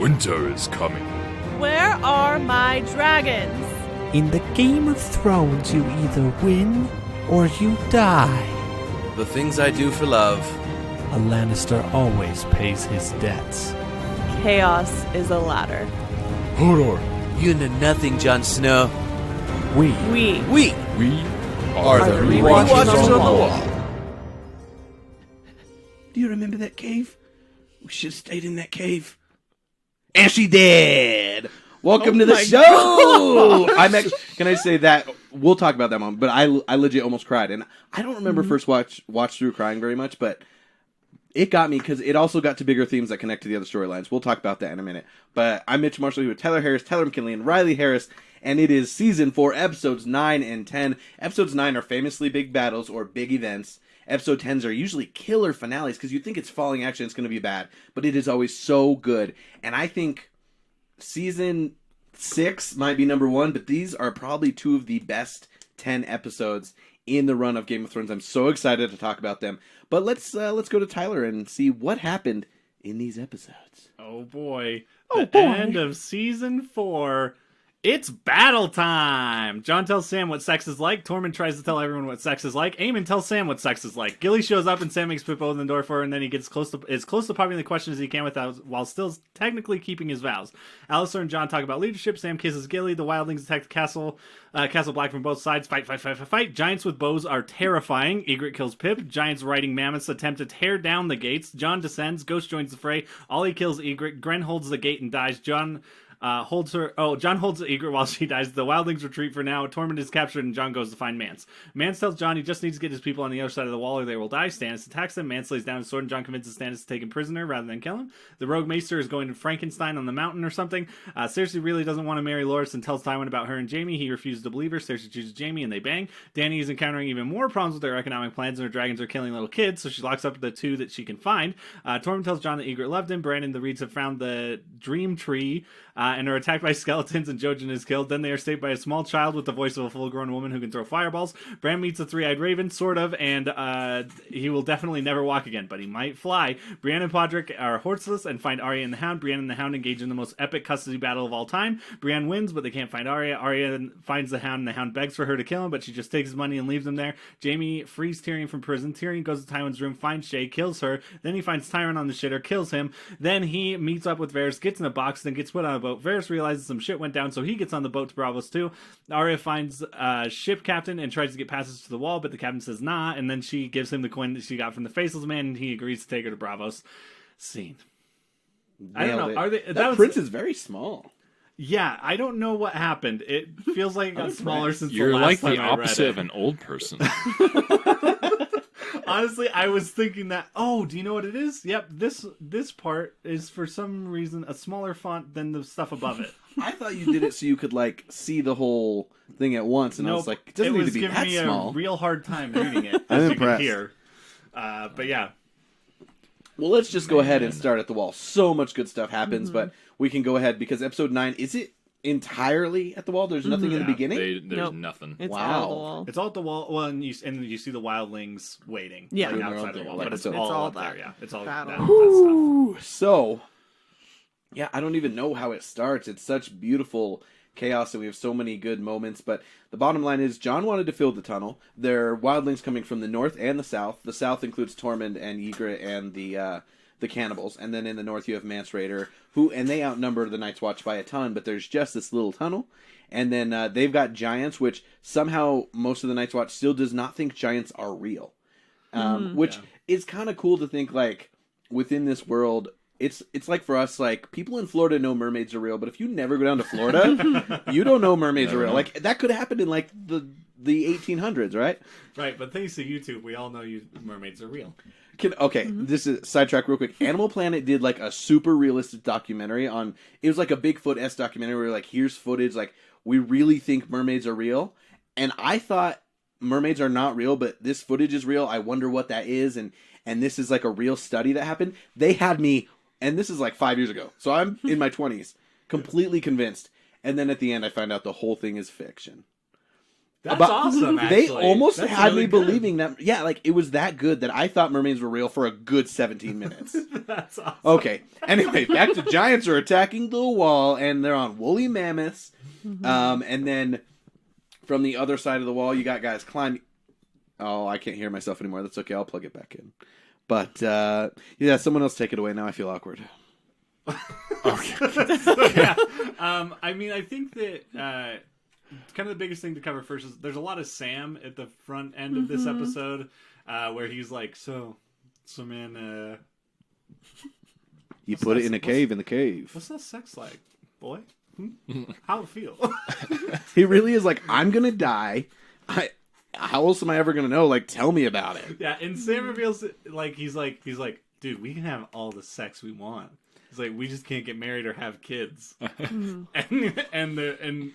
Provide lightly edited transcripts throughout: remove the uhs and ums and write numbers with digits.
Winter is coming. Where are my dragons? In the Game of Thrones, you either win or you die. The things I do for love. A Lannister always pays his debts. Chaos is a ladder. Hodor. You know nothing, Jon Snow. We Are the Rewatchers on the wall. Do you remember that cave? We should have stayed in that cave. And she did. Welcome to the show. Can I say that? We'll talk about that moment. But I legit almost cried, and I don't remember first watch through crying very much, but it got me because it also got to bigger themes that connect to the other storylines. We'll talk about that in a minute. But I'm Mitch Marshall here with Tyler Harris, Tyler McKinley, and Riley Harris, and it is season 4, episodes 9 and 10. Episodes 9 are famously big battles or big events. Episode 10s are usually killer finales because you think it's falling action, it's going to be bad, but it is always so good. And I think season 6 might be number 1, but these are probably 2 of the best 10 episodes in the run of Game of Thrones. I'm so excited to talk about them. But let's go to Tyler and see what happened in these episodes. Oh boy. End of season 4. It's battle time! Jon tells Sam what sex is like. Tormund tries to tell everyone what sex is like. Aemon tells Sam what sex is like. Gilly shows up and Sam makes Pip open the door for her, and then he gets as close to popping the question as he can while still technically keeping his vows. Alistair and Jon talk about leadership. Sam kisses Gilly. The wildlings attack the castle. Castle Black from both sides. Fight. Giants with bows are terrifying. Ygritte kills Pip. Giants riding mammoths attempt to tear down the gates. Jon descends. Ghost joins the fray. Ollie kills Ygritte. Gren holds the gate and dies. Jon holds Ygritte while she dies. The wildlings retreat for now. Tormund is captured and Jon goes to find Mance. Mance tells Jon he just needs to get his people on the other side of the wall or they will die. Stannis attacks them. Mance lays down his sword and Jon convinces Stannis to take him prisoner rather than kill him. The rogue maester is going to Frankenstein on the mountain or something. Cersei really doesn't want to marry Loras and tells Tywin about her and Jaime. He refuses to believe her. Cersei chooses Jaime and they bang. Dany is encountering even more problems with their economic plans and her dragons are killing little kids, so she locks up the 2 that she can find. Tormund tells Jon that Ygritte loved him. Bran and the Reeds have found the dream tree and are attacked by skeletons and Jojen is killed. Then they are saved by a small child with the voice of a full-grown woman who can throw fireballs. Bran meets a 3-eyed raven, sort of, and he will definitely never walk again, but he might fly. Brienne and Podrick are horseless and find Arya and the Hound. Brienne and the Hound engage in the most epic custody battle of all time. Brienne wins, but they can't find Arya. Arya finds the Hound, and the Hound begs for her to kill him, but she just takes his money and leaves him there. Jaime frees Tyrion from prison. Tyrion goes to Tywin's room, finds Shay, kills her. Then he finds Tyrion on the shitter, kills him. Then he meets up with Varys, gets in a box, then gets put on a boat. Varys realizes some shit went down, so he gets on the boat to Braavos too. Arya finds ship captain and tries to get passage to the wall, but the captain says nah, and then she gives him the coin that she got from the Faceless Man, and he agrees to take her to Braavos. Scene. I don't know. Are they? That prince is very small. Yeah, I don't know what happened. It feels like it got smaller since You're the last like time the I read opposite it. of an old person. Honestly, I was thinking that. Oh, do you know what it is? Yep, this part is for some reason a smaller font than the stuff above it. I thought you did it so you could like see the whole thing at once, and I was like, it doesn't need to be that small. It was giving me a real hard time reading it, I'm as you impressed. can hear. But yeah. Well, let's just go ahead and start at the wall. So much good stuff happens, but we can go ahead because episode 9, is it entirely at the wall? There's nothing in the beginning? There's Nope. nothing. It's Wow. all the wall. It's all at the wall. Well, and you see the wildlings waiting. Yeah. like, They're outside out the there, wall. like, But it's so- all up that there, yeah. It's all battle. that stuff. So, yeah, I don't even know how it starts. It's such beautiful chaos, and we have so many good moments. But the bottom line is, Jon wanted to fill the tunnel. There are wildlings coming from the north and the south. The south includes Tormund and Ygritte and the cannibals, and then in the north you have Mance Rayder, and they outnumber the Night's Watch by a ton. But there's just this little tunnel, and then they've got giants, which somehow most of the Night's Watch still does not think giants are real, which is kind of cool to think like within this world. It's like for us, like people in Florida know mermaids are real, but if you never go down to Florida, you don't know mermaids are real. Like that could happen in like the 1800s, right? Right, but thanks to YouTube, we all know mermaids are real. This is sidetrack real quick. Animal Planet did like a super realistic documentary on. It was like a Bigfoot-esque documentary where like here's footage like we really think mermaids are real, and I thought mermaids are not real, but this footage is real. I wonder what that is, and this is like a real study that happened. They had me. And this is like 5 years ago. So I'm in my 20s, completely convinced. And then at the end, I find out the whole thing is fiction. That's awesome, actually. They almost That's had really me good. believing that. Yeah, like it was that good that I thought mermaids were real for a good 17 minutes. That's awesome. Okay. Anyway, back to giants are attacking the wall, and they're on woolly mammoths. And then from the other side of the wall, you got guys climbing. Oh, I can't hear myself anymore. That's okay. I'll plug it back in. But yeah, someone else take it away. Now I feel awkward. Yeah. I mean, I think that kind of the biggest thing to cover first is there's a lot of Sam at the front end of this episode where he's like, so man, You put it in a cave in the cave. what's that sex like, boy? How it feel? He really is like, I'm gonna die. How else am I ever gonna know? Like, tell me about it. Yeah, and Sam reveals it, like he's like, dude, we can have all the sex we want. He's like, we just can't get married or have kids. and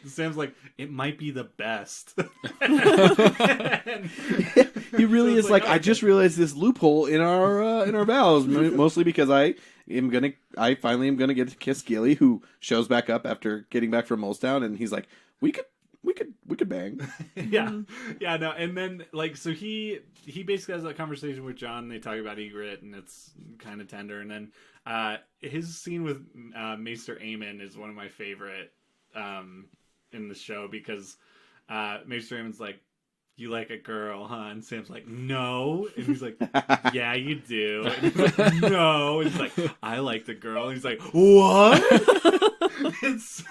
Sam's like, it might be the best. He really So it's is like, like, I okay. just realized this loophole in our vows, mostly because I finally am gonna get to kiss Gilly, who shows back up after getting back from Molestown, and he's like, we could bang. yeah, no, and then like, so he basically has that conversation with John. They talk about Egret, and it's kind of tender. And then his scene with Maester Aemon is one of my favorite in the show because Maester Aemon's like, you like a girl, huh? And Sam's like, no. And he's like, yeah, you do. And he's like, no. And he's like, I like the girl. And he's like, what? It's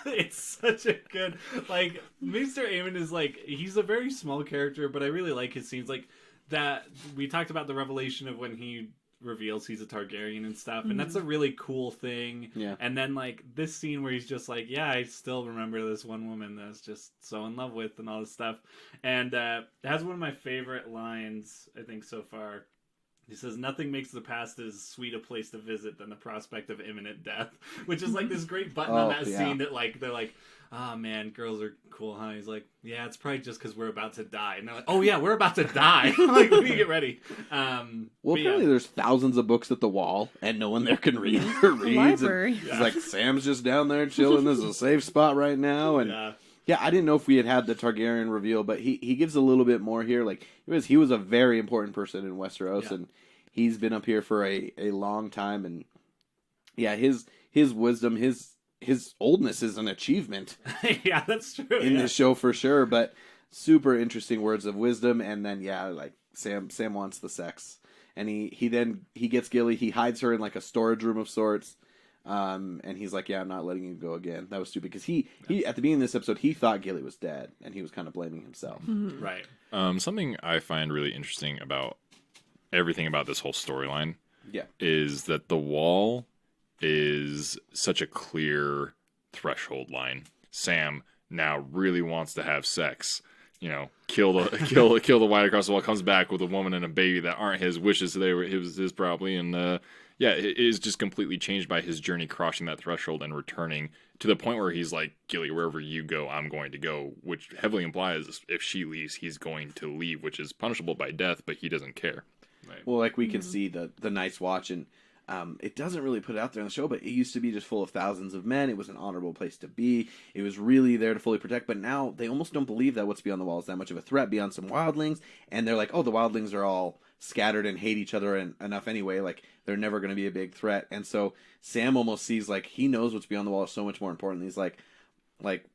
such a good, like, Mr. Aemon is like, he's a very small character, but I really like his scenes. Like, that, we talked about the revelation of when he reveals he's a Targaryen and stuff, and that's a really cool thing. Yeah. And then like this scene where he's just like, yeah, I still remember this one woman that I was just so in love with and all this stuff. And it has one of my favorite lines, I think, so far. He says, nothing makes the past as sweet a place to visit than the prospect of imminent death, which is like this great button on that scene that like, they're like, oh man, girls are cool, huh? He's like, yeah, it's probably just because we're about to die. And they're like, oh yeah, we're about to die. Like, we need to get ready. Well, apparently there's thousands of books at the wall, and no one there can read or read. Library. It's like, Sam's just down there chilling. This is a safe spot right now. And yeah, I didn't know if we had the Targaryen reveal, but he gives a little bit more here. Like, he was a very important person in Westeros, and he's been up here for a long time. And yeah, his wisdom, his oldness is an achievement. Yeah, that's true. In this show for sure, but super interesting words of wisdom. And then like Sam wants the sex, and he gets Gilly. He hides her in like a storage room of sorts, and he's like, yeah, I'm not letting you go again. That was stupid because he at the beginning of this episode he thought Gilly was dead, and he was kind of blaming himself. Right. Something I find really interesting about everything about this whole storyline is that the wall is such a clear threshold line. Sam now really wants to have sex, kill the white across the wall, comes back with a woman and a baby that aren't his wishes, so it was his probably, and it is just completely changed by his journey crossing that threshold and returning to the point where he's like, Gilly, wherever you go, I'm going to go, which heavily implies if she leaves, he's going to leave, which is punishable by death, but he doesn't care. Right. Well, like we can see the Night's Watch, and it doesn't really put it out there on the show, but it used to be just full of thousands of men. It was an honorable place to be. It was really there to fully protect, but now they almost don't believe that what's beyond the wall is that much of a threat beyond some wildlings, and they're like, oh, the wildlings are all scattered and hate each other enough anyway, like they're never going to be a big threat. And so Sam almost sees, like, he knows what's beyond the wall is so much more important. He's like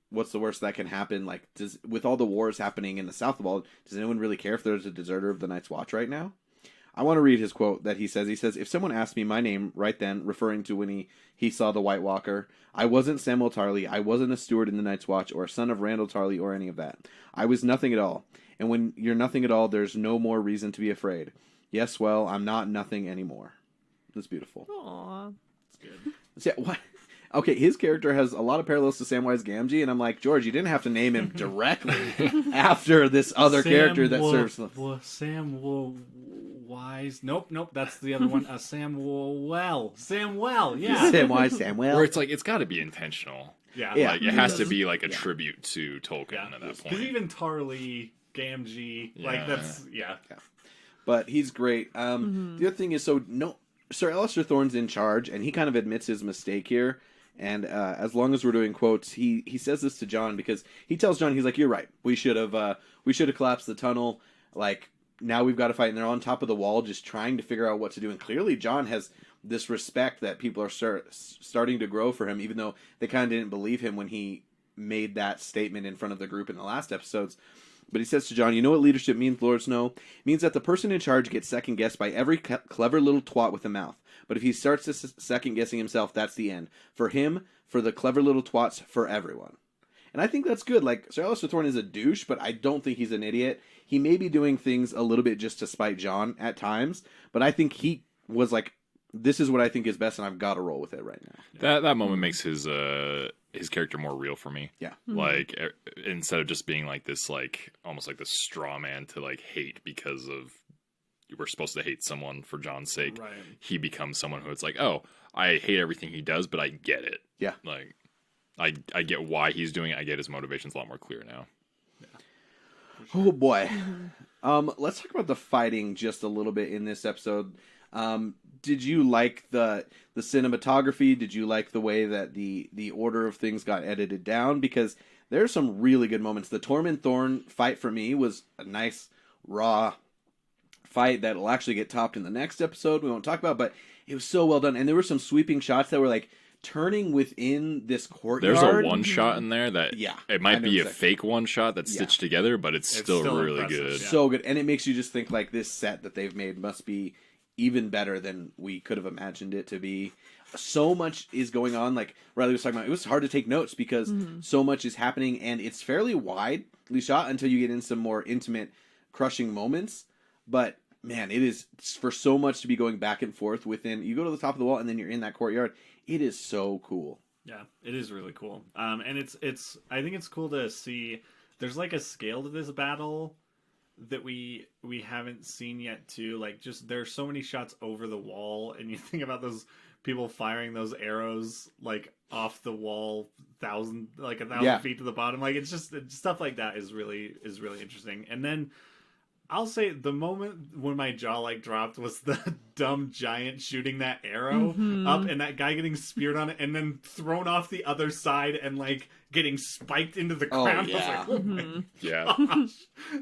what's the worst that can happen? Like, with all the wars happening in the south of the wall, does anyone really care if there's a deserter of the Night's Watch right now? I want to read his quote that he says. He says, if someone asked me my name right then, referring to when he saw the White Walker, I wasn't Samuel Tarly, I wasn't a steward in the Night's Watch, or a son of Randall Tarly, or any of that. I was nothing at all. And when you're nothing at all, there's no more reason to be afraid. Yes, well, I'm not nothing anymore. That's beautiful. Aww. That's good. Yeah, what? Okay, his character has a lot of parallels to Samwise Gamgee, and I'm like, George, you didn't have to name him directly after this other character that serves... Wise. Nope, that's the other one. Samwell, yeah. Samwise, Samwell. Where it's like, it's got to be intentional. Yeah. Like, it has to be like a tribute to Tolkien at that point. Because even Tarly, Gamgee, like, that's, But he's great. The other thing is, Sir Alistair Thorne's in charge, and he kind of admits his mistake here. And as long as we're doing quotes, he says this to John because he tells John, he's like, "You're right. We should have collapsed the tunnel. Like now we've got to fight." And they're on top of the wall, just trying to figure out what to do. And clearly, John has this respect that people are starting to grow for him, even though they kind of didn't believe him when he made that statement in front of the group in the last episodes. But he says to John, "You know what leadership means, Lord Snow? It means that the person in charge gets second guessed by every clever little twat with a mouth. But if he starts to second guessing himself, that's the end. For him, for the clever little twats, for everyone." And I think that's good. Like, Sir Alistair Thorne is a douche, but I don't think he's an idiot. He may be doing things a little bit just to spite John at times, but I think he was like, this is what I think is best, and I've got to roll with it right now. That moment makes his character more real for me. Yeah. Like, instead of just being like this, like, almost like this straw man to, like, hate because of we're supposed to hate someone for John's sake. Right. He becomes someone who it's like, oh, I hate everything he does, but I get it. Yeah. Like, I get why he's doing it. I get his motivations a lot more clear now. Sure. Oh boy. Let's talk about the fighting just a little bit in this episode. Did you like the cinematography? Did you like the way that the order of things got edited down? Because there are some really good moments. The Tormund Thorn fight for me was a nice, raw fight that will actually get topped in the next episode. We won't talk about, but it was so well done. And there were some sweeping shots that were like turning within this courtyard. There's a one shot in there that it might be a exactly. fake one shot that's stitched together, but it's still really good. Yeah. So good. And it makes you just think like this set that they've made must be even better than we could have imagined it to be. So much is going on. Like Riley was talking about, it was hard to take notes because so much is happening, and it's fairly widely shot until you get in some more intimate, crushing moments. But man, it is for so much to be going back and forth within. You go to the top of the wall and then you're in that courtyard. It is so cool. Yeah, it is really cool. And it's I think it's cool to see there's like a scale to this battle that we haven't seen yet too. Like just there's so many shots over the wall, and you think about those people firing those arrows like off the wall, 1,000 feet to the bottom. Like it's just stuff like that is really interesting. And then I'll say the moment when my jaw like dropped was the dumb giant shooting that arrow up and that guy getting speared on it and then thrown off the other side and like getting spiked into the ground. Oh, yeah. I was like, oh my gosh,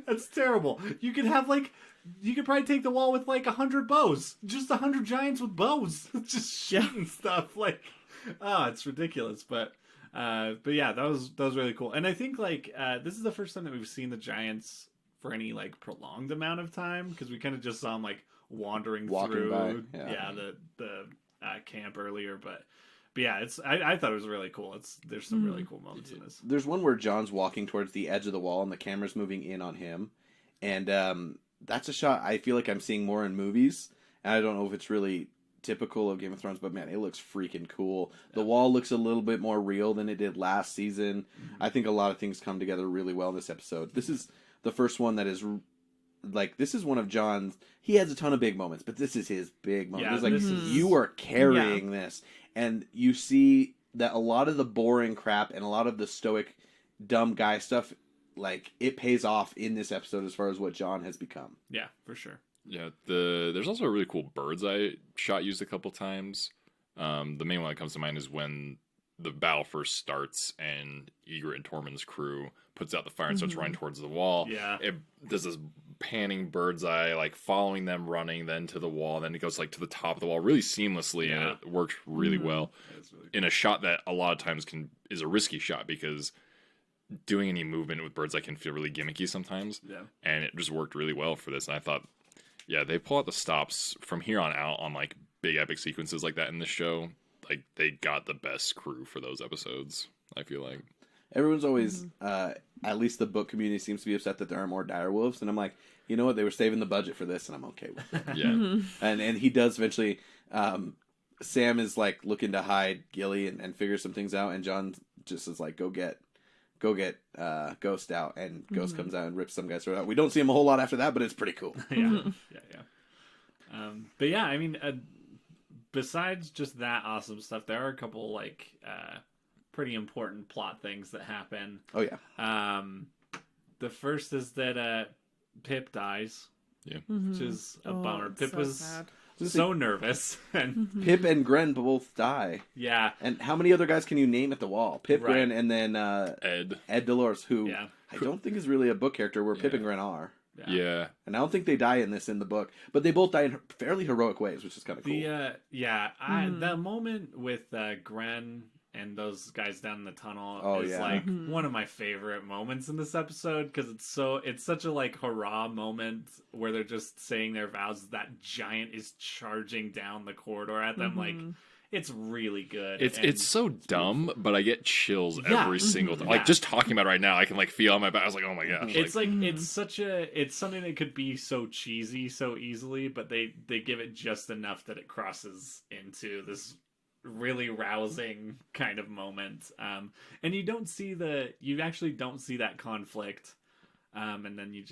that's terrible. You could probably take the wall with like 100 bows, just 100 giants with bows, just shooting stuff. Like, it's ridiculous. But yeah, that was really cool. And I think like this is the first time that we've seen the giants for any like prolonged amount of time, because we kind of just saw him like walking through by. The camp earlier, but yeah, I thought it was really cool. There's some really cool moments in this. There's one where John's walking towards the edge of the wall and the camera's moving in on him, and that's a shot I feel like I'm seeing more in movies, and I don't know if it's really typical of Game of Thrones, but man, it looks freaking cool. The wall looks a little bit more real than it did last season. I think a lot of things come together really well in this episode. This is the first one that is like, this is one of John's. He has a ton of big moments, but this is his big moment. It's like, you are carrying this, and you see that a lot of the boring crap and a lot of the stoic, dumb guy stuff, like, it pays off in this episode as far as what John has become. Yeah, for sure. Yeah, there's also a really cool bird's eye shot used a couple times. The main one that comes to mind is when the battle first starts and Ygritte and Tormund's crew puts out the fire and starts running towards the wall. Yeah. It does this panning bird's eye, like following them running, then to the wall, then it goes like to the top of the wall really seamlessly, and it worked really well Really in a shot that a lot of times is a risky shot, because doing any movement with bird's eye can feel really gimmicky sometimes. Yeah. And it just worked really well for this. And I thought, yeah, they pull out the stops from here on out on like big epic sequences like that in this show. Like, they got the best crew for those episodes, I feel like. Everyone's always, at least the book community seems to be upset that there are more direwolves, and I'm like, you know what, they were saving the budget for this, and I'm okay with it. Yeah. And he does eventually, Sam is like looking to hide Gilly and figure some things out, and John just is like, go get Ghost out, and Ghost comes out and rips some guy's throat out. We don't see him a whole lot after that, but it's pretty cool. Yeah. But yeah, I mean, besides just that awesome stuff, there are a couple like pretty important plot things that happen. Oh yeah. The first is that Pip dies. Yeah. Which is a bummer. Pip so was sad. so nervous. And Pip and Gren both die. yeah. And how many other guys can you name at the wall? Pip, Right. Gren, and then Ed Dolores, who I don't think is really a book character where Pip and Gren are. Yeah. And I don't think they die in the book, but they both die in fairly heroic ways, which is kind of cool. The moment with Gren and those guys down in the tunnel is like one of my favorite moments in this episode because it's such a like hurrah moment where they're just saying their vows. That giant is charging down the corridor at them like. It's really good. It's so dumb, but I get chills every single time. Like just talking about it right now, I can like feel on my back. I was like, oh my gosh! It's it's something that could be so cheesy so easily, but they give it just enough that it crosses into this really rousing kind of moment. And you actually don't see that conflict. And then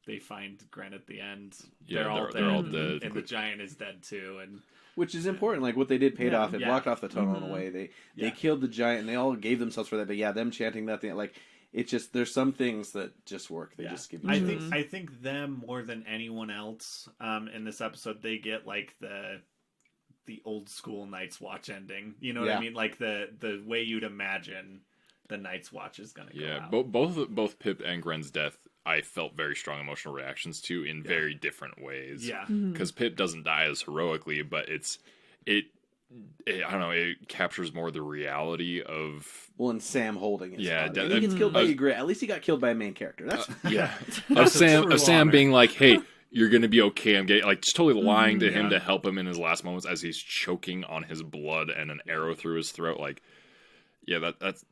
they find Gren at the end. Yeah, they're all dead, and the giant is dead too, and. Which is important. Like what they did paid off. It blocked off the tunnel in a way. They killed the giant, and they all gave themselves for that. But yeah, them chanting that thing, like it just there's some things that just work. They just give you. I think them more than anyone else in this episode, they get like the old school Night's Watch ending. You know what I mean? Like the way you'd imagine the Night's Watch is going to go out. Both Pip and Gren's death, I felt very strong emotional reactions to in very different ways. Yeah, because Pip doesn't die as heroically, but it I don't know. It captures more the reality of and Sam holding his father. He gets killed by Ygritte. At least he got killed by a main character. That's of Sam being like, hey. You're gonna be okay. I'm getting like just totally lying to him to help him in his last moments as he's choking on his blood and an arrow through his throat. Like, yeah, that's.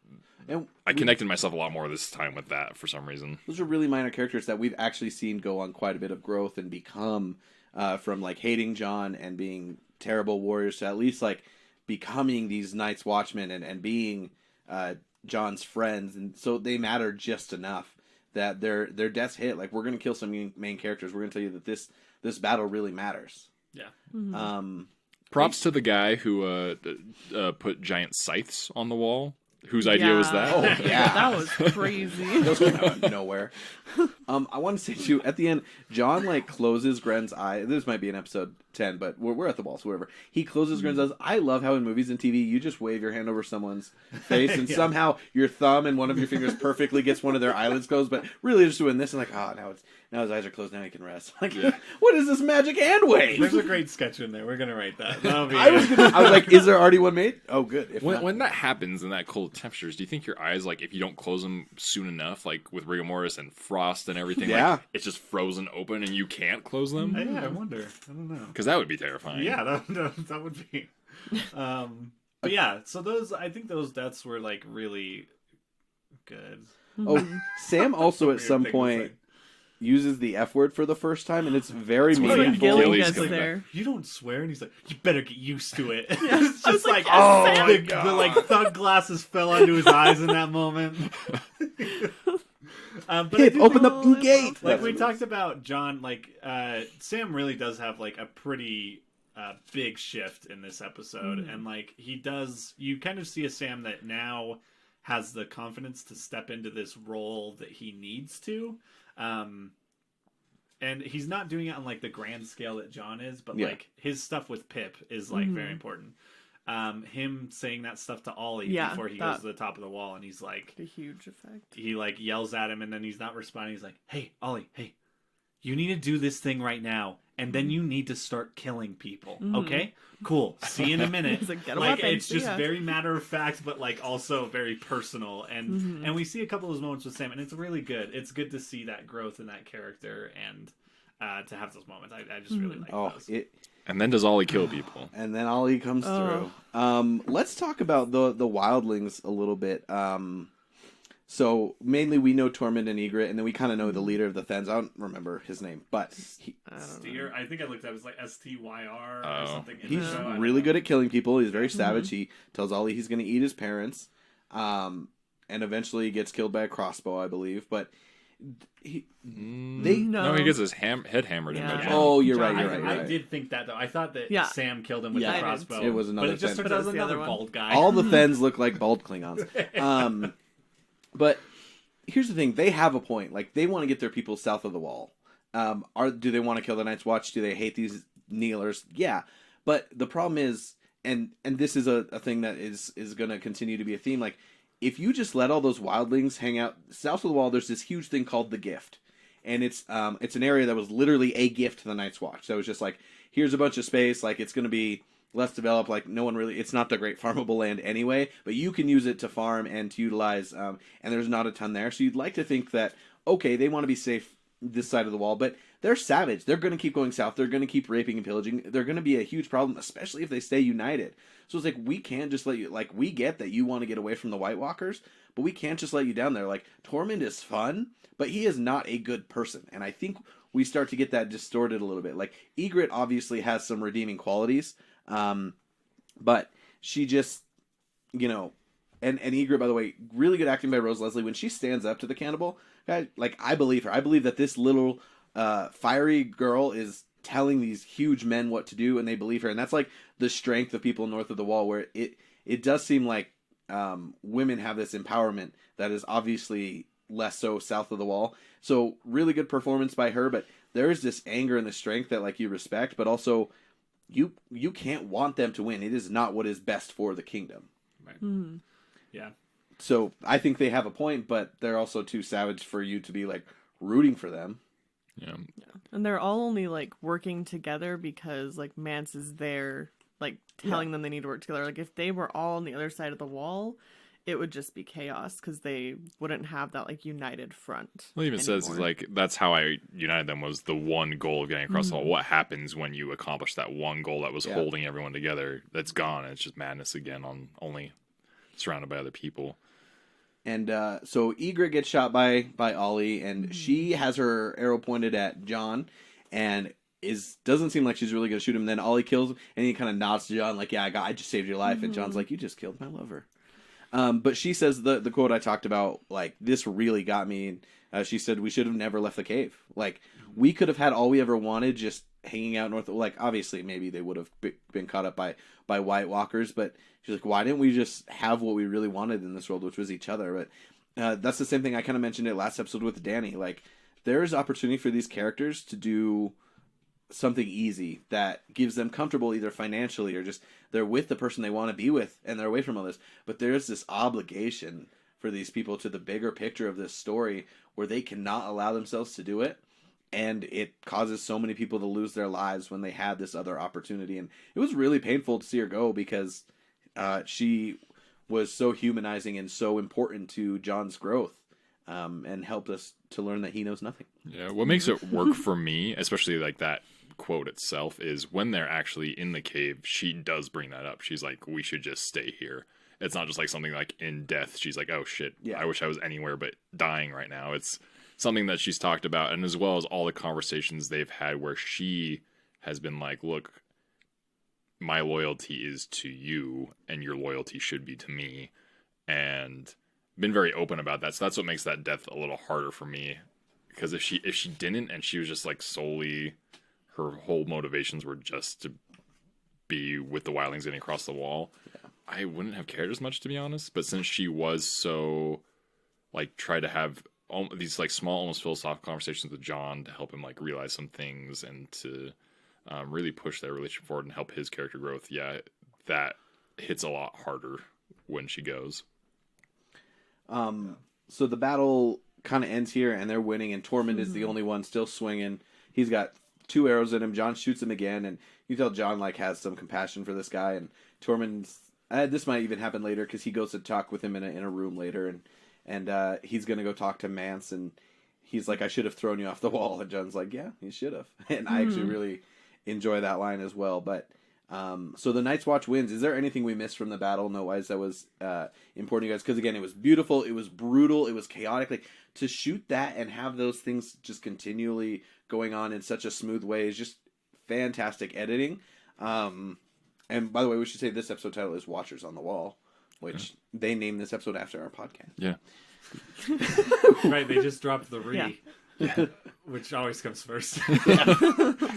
I connected myself a lot more this time with that for some reason. Those are really minor characters that we've actually seen go on quite a bit of growth and become from like hating Jon and being terrible warriors to at least like becoming these Night's Watchmen and being Jon's friends, and so they matter just enough that their deaths hit. Like we're gonna kill some main characters. We're gonna tell you that this battle really matters. Yeah. Props to the guy who put giant scythes on the wall. Whose idea was that? Oh, yeah. That was crazy. Those came out of nowhere. I want to say, too, at the end, Jon, like, closes Gren's eye. This might be in episode 10, but we're at the ball, so whatever. He closes Gren's eyes. I love how in movies and TV, you just wave your hand over someone's face, and somehow your thumb and one of your fingers perfectly gets one of their eyelids closed, but really just doing this, and like, now his eyes are closed, now he can rest. Like, what is this magic hand wave? There's a great sketch in there. We're going to write that. I was like, is there already one made? Oh, good. When that happens in that cold temperatures, do you think your eyes, like, if you don't close them soon enough, like with rigor mortis and frost and everything, like, it's just frozen open and you can't close them? Yeah, I wonder. I don't know. Because that would be terrifying. Yeah, that would be. But yeah, so I think those deaths were like really good. Oh, Sam also at some point uses the F word for the first time, and it's very meaningful. You don't swear, and he's like, "You better get used to it." Yeah, it's just like, the like thug glasses fell onto his eyes in that moment. But Pip, open up the gate. Like we talked about, Jon. Like Sam really does have like a pretty big shift in this episode, and like he does. You kind of see a Sam that now has the confidence to step into this role that he needs to. And he's not doing it on like the grand scale that Jon is, but like his stuff with Pip is like very important. Him saying that stuff to Ollie before he goes to the top of the wall, and he's like a huge effect. He like yells at him, and then he's not responding. He's like, "Hey, Ollie, hey, you need to do this thing right now, and then you need to start killing people. Okay, cool. See you in a minute." Like, it's just very matter of fact, but like also very personal. And we see a couple of those moments with Sam, and it's really good. It's good to see that growth in that character, and to have those moments. I just really like those. And then does Ollie kill people? And then Ollie comes through. Let's talk about the wildlings a little bit. So mainly we know Tormund and Ygritte, and then we kind of know the leader of the Thens. I don't remember his name, but Styr. I think I looked at it as like Styr or something. He's really good at killing people. He's very savage. He tells Ollie he's going to eat his parents, and eventually he gets killed by a crossbow, I believe. But he gets his head hammered in. Oh, you're right. I did think that though. I thought that Sam killed him with the crossbow. It was another. But it just turns out it was another bald guy. All the Thens look like bald Klingons. But here's the thing: they have a point. Like they want to get their people south of the wall. Do they want to kill the Night's Watch? Do they hate kneelers. Yeah, but the problem is, and this is a thing that is going to continue to be a theme. Like, if you just let all those wildlings hang out south of the wall, there's this huge thing called the Gift, and it's an area that was literally a gift to the Night's Watch. So it was just like, here's a bunch of space. Like, it's going to be less developed. Like, no one really. It's not the great farmable land anyway, but you can use it to farm and to utilize. And there's not a ton there. So you'd like to think that, okay, they want to be safe this side of the wall, but they're savage. They're going to keep going south. They're going to keep raping and pillaging. They're going to be a huge problem, especially if they stay united. So it's like, we can't just let you, like, we get that you want to get away from the White Walkers, but we can't just let you down there. Like, Tormund is fun, but he is not a good person. And I think we start to get that distorted a little bit. Like, Ygritte obviously has some redeeming qualities, but she just, you know, and Ygritte, by the way, really good acting by Rose Leslie. When she stands up to the cannibal, like, I believe her. I believe that this little fiery girl is telling these huge men what to do, and they believe her. And that's like the strength of people north of the wall, where it does seem like women have this empowerment that is obviously less so south of the wall. So really good performance by her, but there is this anger and the strength that, like, you respect, but also you can't want them to win. It is not what is best for the kingdom. Right. Mm-hmm. Yeah. So I think they have a point, but they're also too savage for you to be, like, rooting for them. Yeah. And they're all only, like, working together because, like, Mance is there, like, telling them they need to work together. Like, if they were all on the other side of the wall, it would just be chaos because they wouldn't have that, like, united front. Well, it even says, like, that's how I united them, was the one goal of getting across the wall. What happens when you accomplish that one goal that was holding everyone together? That's gone, and it's just madness again, on only surrounded by other people. And so Ygritte gets shot by Ollie, and she has her arrow pointed at Jon, and doesn't seem like she's really going to shoot him. Then Ollie kills him, and he kind of nods to Jon, like, yeah, I just saved your life. And Jon's like, you just killed my lover. But she says the quote I talked about, like, this really got me. And she said, we should have never left the cave. Like, we could have had all we ever wanted just hanging out north. Like, obviously, maybe they would have been caught up by White Walkers, but she's like, why didn't we just have what we really wanted in this world, which was each other? But that's the same thing I kind of mentioned it last episode with Danny. Like, there's opportunity for these characters to do something easy that gives them comfortable, either financially or just they're with the person they want to be with and they're away from all this. But there's this obligation for these people to the bigger picture of this story where they cannot allow themselves to do it. And it causes so many people to lose their lives when they had this other opportunity. And it was really painful to see her go because she was so humanizing and so important to Jon's growth, and helped us to learn that he knows nothing. Yeah, what makes it work for me, especially like that quote itself, is when they're actually in the cave, she does bring that up. She's like, we should just stay here. It's not just like something like in death. She's like, oh shit, I wish I was anywhere but dying right now. It's something that she's talked about, and as well as all the conversations they've had where she has been like, look, my loyalty is to you and your loyalty should be to me, and been very open about that. So that's what makes that death a little harder for me, because if she didn't, and she was just like solely, her whole motivations were just to be with the wildlings getting across the wall, I wouldn't have cared as much, to be honest. But since she was so, like, try to have these like small, almost philosophical conversations with Jon to help him like realize some things and to really push that relationship forward and help his character growth, that hits a lot harder when she goes. So the battle kind of ends here, and they're winning, and Tormund is the only one still swinging. He's got 2 arrows in him. Jon shoots him again, and you tell Jon like has some compassion for this guy, and Tormund's this might even happen later because he goes to talk with him in a room later, and he's gonna go talk to Mance, and he's like, I should have thrown you off the wall, and Jon's like, yeah, you should have. And I actually really enjoy that line as well. But so the Night's Watch wins. Is there anything we missed from the battle, note-wise, that was important to you guys? Because again, it was beautiful, it was brutal, it was chaotic. Like, to shoot that and have those things just continually going on in such a smooth way is just fantastic editing. And by the way, we should say this episode title is Watchers on the Wall, which they named this episode after our podcast. Yeah. Right, they just dropped the re. Yeah. Which always comes first.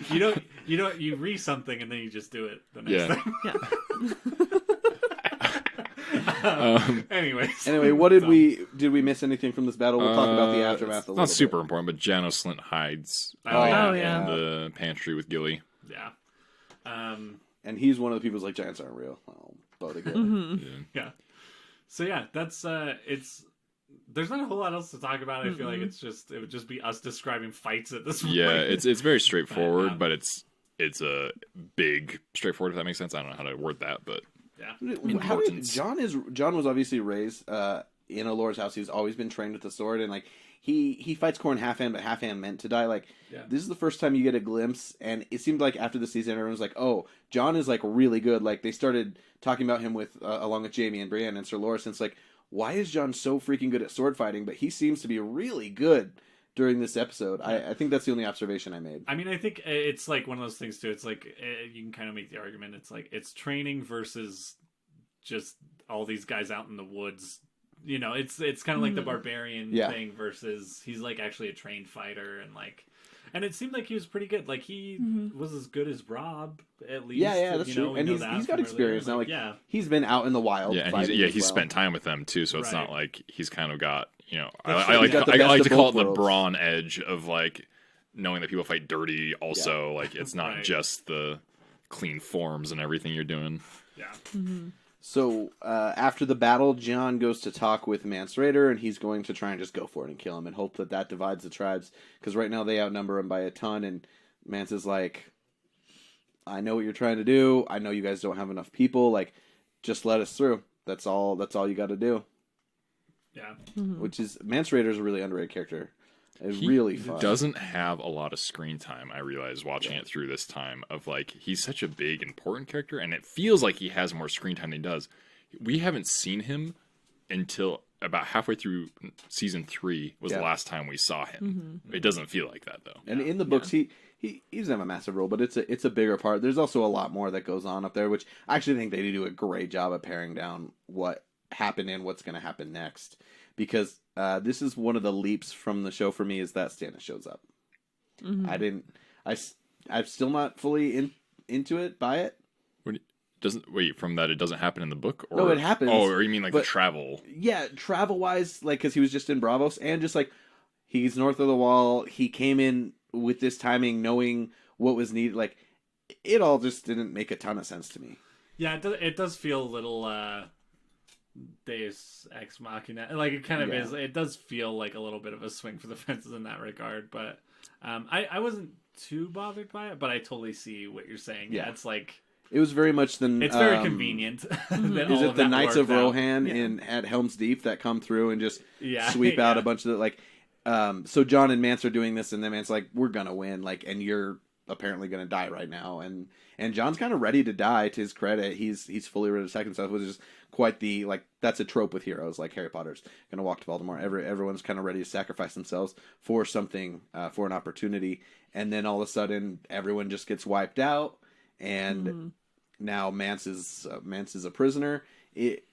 You re something and then you just do it the next time. Anyway, what did we miss anything from this battle? We'll talk about the aftermath a little bit. Not super important, but Janos Slint hides in the pantry with Gilly. Yeah. And he's one of the people who's like, giants aren't real. Oh, vote again. Yeah. So yeah, that's it's. There's not a whole lot else to talk about. I feel like it would just be us describing fights at this point. Yeah, it's very straightforward, but it's a big straightforward. If that makes sense, I don't know how to word that, but John was obviously raised in a lord's house. He's always been trained with the sword, and like he fights Korn half hand, but half hand meant to die. Like this is the first time you get a glimpse, and it seemed like after the season, everyone's like, "Oh, John is like really good." Like they started talking about him with along with Jamie and Brienne and Sir Loras, and it's like, why is John so freaking good at sword fighting? But he seems to be really good during this episode. I think that's the only observation I made. I mean, I think it's like one of those things too. It's like you can kind of make the argument. It's like it's training versus just all these guys out in the woods. You know, it's kind of like the barbarian thing versus he's like actually a trained fighter and it seemed like he was pretty good. Like he was as good as Rob at least. Yeah, that's true. And he's got experience now. Like he's been out in the wild. Yeah, and he's spent time with them too. So it's not like he's kind of got I like to call it the brawn edge of like knowing that people fight dirty. Also, like it's not just the clean forms and everything you're doing. Yeah. So after the battle, Jon goes to talk with Mance Rayder, and he's going to try and just go for it and kill him and hope that divides the tribes. Because right now they outnumber him by a ton, and Mance is like, I know what you're trying to do. I know you guys don't have enough people. Like, just let us through. That's all you got to do. Yeah. Which is, Mance Rayder is a really underrated character. It's really fun. He doesn't have a lot of screen time, I realized watching it through this time, of like, he's such a big, important character, and it feels like he has more screen time than he does. We haven't seen him until about halfway through season 3 was the last time we saw him. It doesn't feel like that, though. And in the books, he doesn't have a massive role, but it's a bigger part. There's also a lot more that goes on up there, which I actually think they do a great job of paring down what happened and what's going to happen next. Because this is one of the leaps from the show for me is that Stannis shows up. I'm still not fully into it by it. From that it doesn't happen in the book? Or, no, it happens. Oh, or you mean like the travel? Yeah, travel-wise, like, because he was just in Bravos, and just like, he's north of the wall, he came in with this timing, knowing what was needed, like, it all just didn't make a ton of sense to me. Yeah, it does feel a little Deus Ex Machina. Like, it kind of is. It does feel like a little bit of a swing for the fences in that regard, but I wasn't too bothered by it, but I totally see what you're saying. Yeah, it's like... It was very much it's very convenient. Is it the Knights of Rohan at Helm's Deep that come through and just sweep out a bunch of the, like... so Jon and Mance are doing this, and then Mance's like, we're gonna win, like, and you're apparently gonna die right now, and Jon's kind of ready to die. To his credit, he's fully ready to attack himself, which is quite the, like, that's a trope with heroes, like Harry Potter's gonna walk to Voldemort. Everyone's kind of ready to sacrifice themselves for something, for an opportunity, and then all of a sudden everyone just gets wiped out, and now Mance is a prisoner. It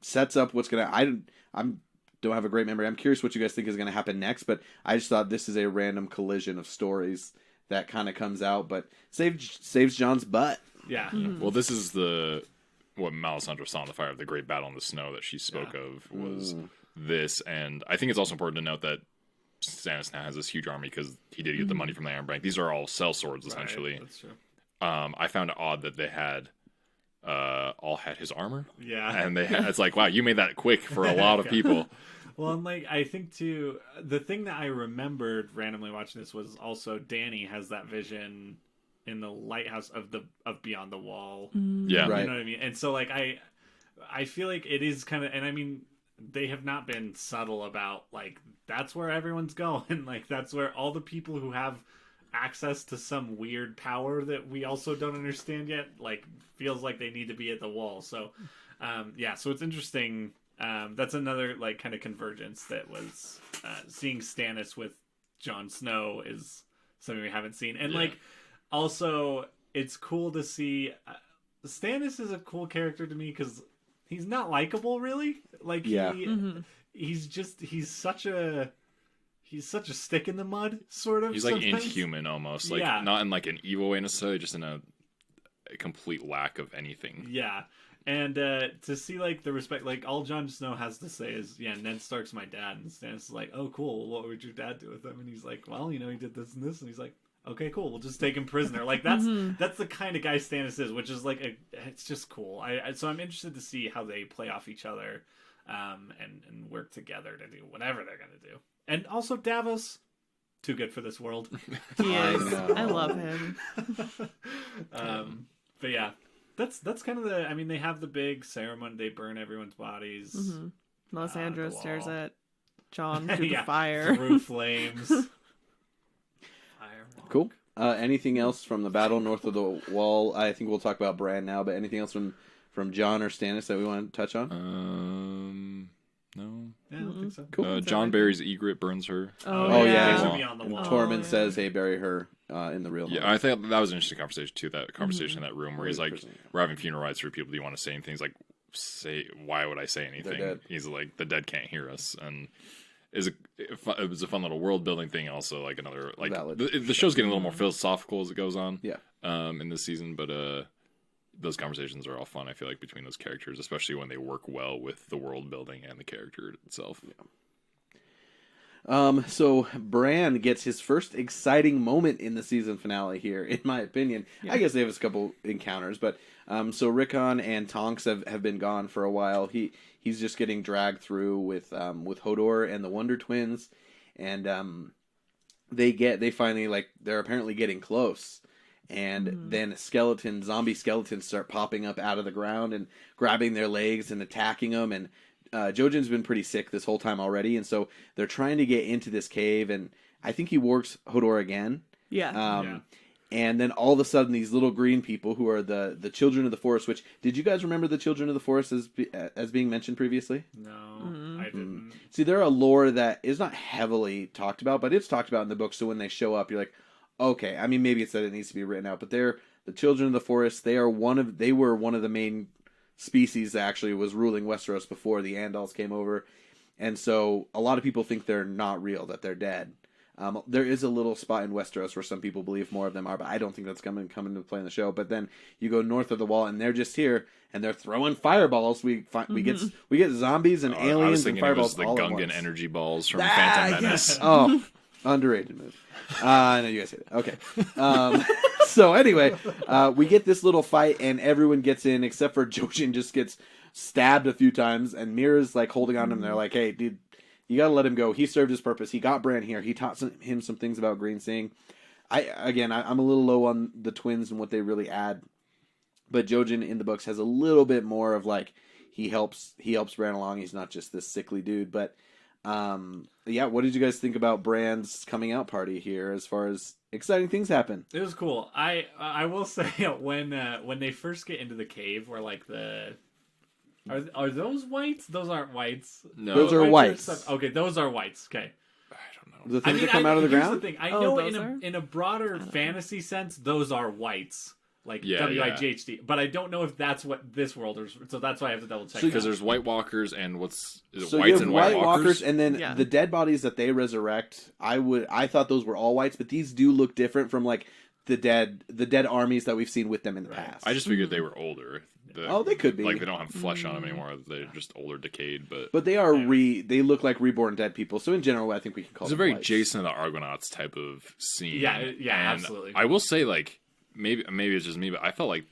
sets up what's gonna. I don't have a great memory. I'm curious what you guys think is gonna happen next, but I just thought this is a random collision of stories that kind of comes out, but saves Jon's butt. Yeah. Well, this is what Melisandre saw in the Fire of the Great Battle in the Snow that she spoke of was this, and I think it's also important to note that Stannis now has this huge army because he did get the money from the Iron Bank. These are all sellswords, essentially. Right, that's true. I found it odd that they had all had his armor. Yeah, and it's like, wow, you made that quick for a lot of people. Well, and like I think too, the thing that I remembered randomly watching this was also Dany has that vision in the lighthouse of Beyond the Wall. Yeah, right. You know what I mean? And so like I feel like it is kind of, and I mean they have not been subtle about like that's where everyone's going. Like that's where all the people who have access to some weird power that we also don't understand yet, like feels like they need to be at the wall. So so it's interesting. That's another like kind of convergence that was seeing Stannis with Jon Snow is something we haven't seen, and like also it's cool to see Stannis is a cool character to me because he's not likable really. Like he's such a stick in the mud, sort of. He's like inhuman almost. Like not in like an evil way necessarily, just in a complete lack of anything. Yeah. And to see like the respect, like all Jon Snow has to say is, Ned Stark's my dad, and Stannis is like, oh cool, what would your dad do with him? And he's like, well, he did this and this, and he's like, okay, cool, we'll just take him prisoner. Like that's the kind of guy Stannis is, which is like it's just cool. So I'm interested to see how they play off each other, and work together to do whatever they're gonna do. And also Davos, too good for this world. He is. I love him. But yeah, that's kind of the. I mean, they have the big ceremony. They burn everyone's bodies. Melisandre stares at Jon through the fire. Through flames. Cool. Anything else from the battle north of the wall? I think we'll talk about Bran now, but anything else from Jon or Stannis that we want to touch on? No. Yeah, I don't think so. Cool. Jon buries Ygritte, burns her. Oh yeah. And Tormund says, "Hey, bury her in the real home." Yeah, I think that was an interesting conversation too. That conversation in that room where he's like, "We're having funeral rites for people. Do you want to say anything?" He's like, "Say, why would I say anything?" He's like, "The dead can't hear us," and it was a fun little world building thing. Also, like another like the show's getting a little more philosophical as it goes on. Yeah. In this season, but those conversations are all fun. I feel like between those characters, especially when they work well with the world building and the character itself. Yeah. So Bran gets his first exciting moment in the season finale here, in my opinion. Yeah. I guess they have a couple encounters, but so Rickon and Tonks have been gone for a while. He's just getting dragged through with Hodor and the Wonder Twins, and they finally, like, they're apparently getting close. And then zombie skeletons start popping up out of the ground and grabbing their legs and attacking them. And Jojen's been pretty sick this whole time already. And so they're trying to get into this cave. And I think he works Hodor again. Yeah. And then all of a sudden, these little green people who are the Children of the Forest, which, did you guys remember the Children of the Forest as being mentioned previously? No, I didn't. See, they're a lore that is not heavily talked about, but it's talked about in the book. So when they show up, you're like, okay, I mean, maybe it's that it needs to be written out, but they're the Children of the Forest. They were one of the main species that actually was ruling Westeros before the Andals came over, and so a lot of people think they're not real, that they're dead. There is a little spot in Westeros where some people believe more of them are, but I don't think that's coming into play in the show. But then you go north of the wall, and they're just here, and they're throwing fireballs. We get zombies and aliens and fireballs. It was the Gungan energy balls from Phantom Menace. Oh, underrated move. I know you guys hate it. Okay. So anyway, we get this little fight, and everyone gets in except for Jojen just gets stabbed a few times, and Mira's like holding on to him. They're like, "Hey, dude, you gotta let him go. He served his purpose. He got Bran here. He taught him some things about green seeing." I'm a little low on the twins and what they really add, but Jojen in the books has a little bit more of like he helps Bran along. He's not just this sickly dude, but. Yeah, what did you guys think about Bran's coming out party here as far as exciting things happen? It was cool. I will say when they first get into the cave where like are those whites? Those aren't whites. No. Those are whites. Okay, those are whites. Okay. I don't know. The things that come out of the ground? The thing. I know in a broader fantasy sense, those are whites. Like WIGHT, but I don't know if that's what this world is. So that's why I have to double check. Because there's White Walkers and whites and White Walkers, and then the dead bodies that they resurrect. I thought those were all whites, but these do look different from like the dead armies that we've seen with them in the past. I just figured they were older. They could be. Like they don't have flesh on them anymore. They're just older, decayed. But they are they look like reborn dead people. So in general, I think we can call. It's them a very whites. Jason and the Argonauts type of scene. Yeah, and absolutely. I will say like. Maybe it's just me, but I felt like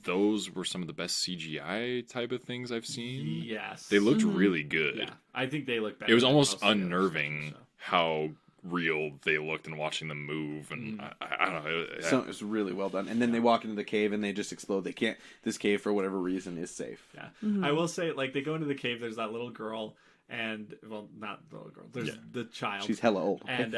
those were some of the best CGI type of things I've seen. Yes. They looked really good. Yeah. I think they look better. It was almost unnerving how real they looked and watching them move, and I don't know. It was really well done. And then they walk into the cave and they just explode. They can't. This cave, for whatever reason, is safe. Yeah. I will say, like, they go into the cave, there's that little girl, and, well, not the little girl. There's the child. She's hella old. And,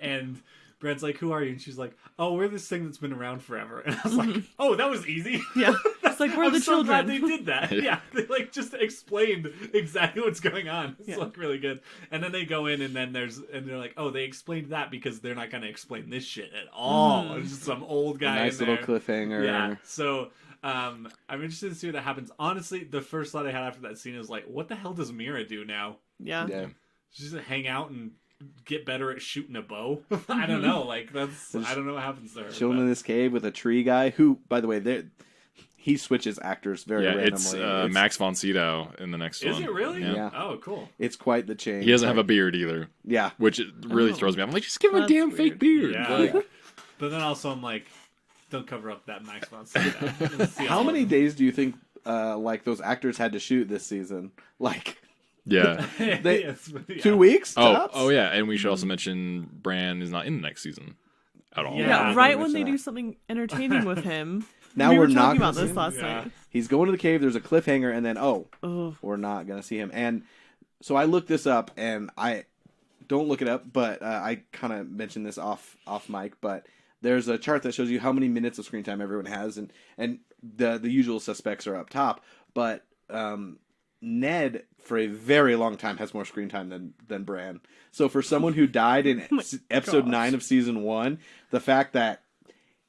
and... Brent's like, "Who are you?" And she's like, "Oh, we're this thing that's been around forever." And I was like, "Oh, that was easy." Yeah, it's like we're the children. I'm so glad they did that. Yeah, they like just explained exactly what's going on. It's like really good. And then they go in, and then they're like, "Oh, they explained that because they're not going to explain this shit at all." It's just some old guy. Nice little cliffhanger. Yeah. So I'm interested to see what that happens. Honestly, the first thought I had after that scene is like, "What the hell does Mira do now?" Yeah. She's just hang out and get better at shooting a bow. I don't know. Like I don't know what happens there. Chilling in this cave with a tree guy who, by the way, he switches actors very randomly. It's Max von Sydow in the next one. Is it really? Yeah. Oh, cool. It's quite the change. He doesn't have a beard either. Yeah. Which really throws me. I'm like, just give him a damn fake beard. Yeah. Like, But then also I'm like, don't cover up that Max von Sydow. How many days do you think like those actors had to shoot this season? Like, Yeah. they, 2 weeks? Tops? Oh yeah, and we should also mention Bran is not in the next season at all. Yeah, Yeah, right when they do something entertaining with him. Now we we're were not talking gonna about see this him? last Yeah. night. He's going to the cave. There's a cliffhanger, and then Ugh. we're not gonna see him. And so I looked this up, and I don't look it up, but I kind of mentioned this off mic. But there's a chart that shows you how many minutes of screen time everyone has, and the usual suspects are up top. But Ned, for a very long time, has more screen time than Bran. So for someone who died in episode 9 of season 1, the fact that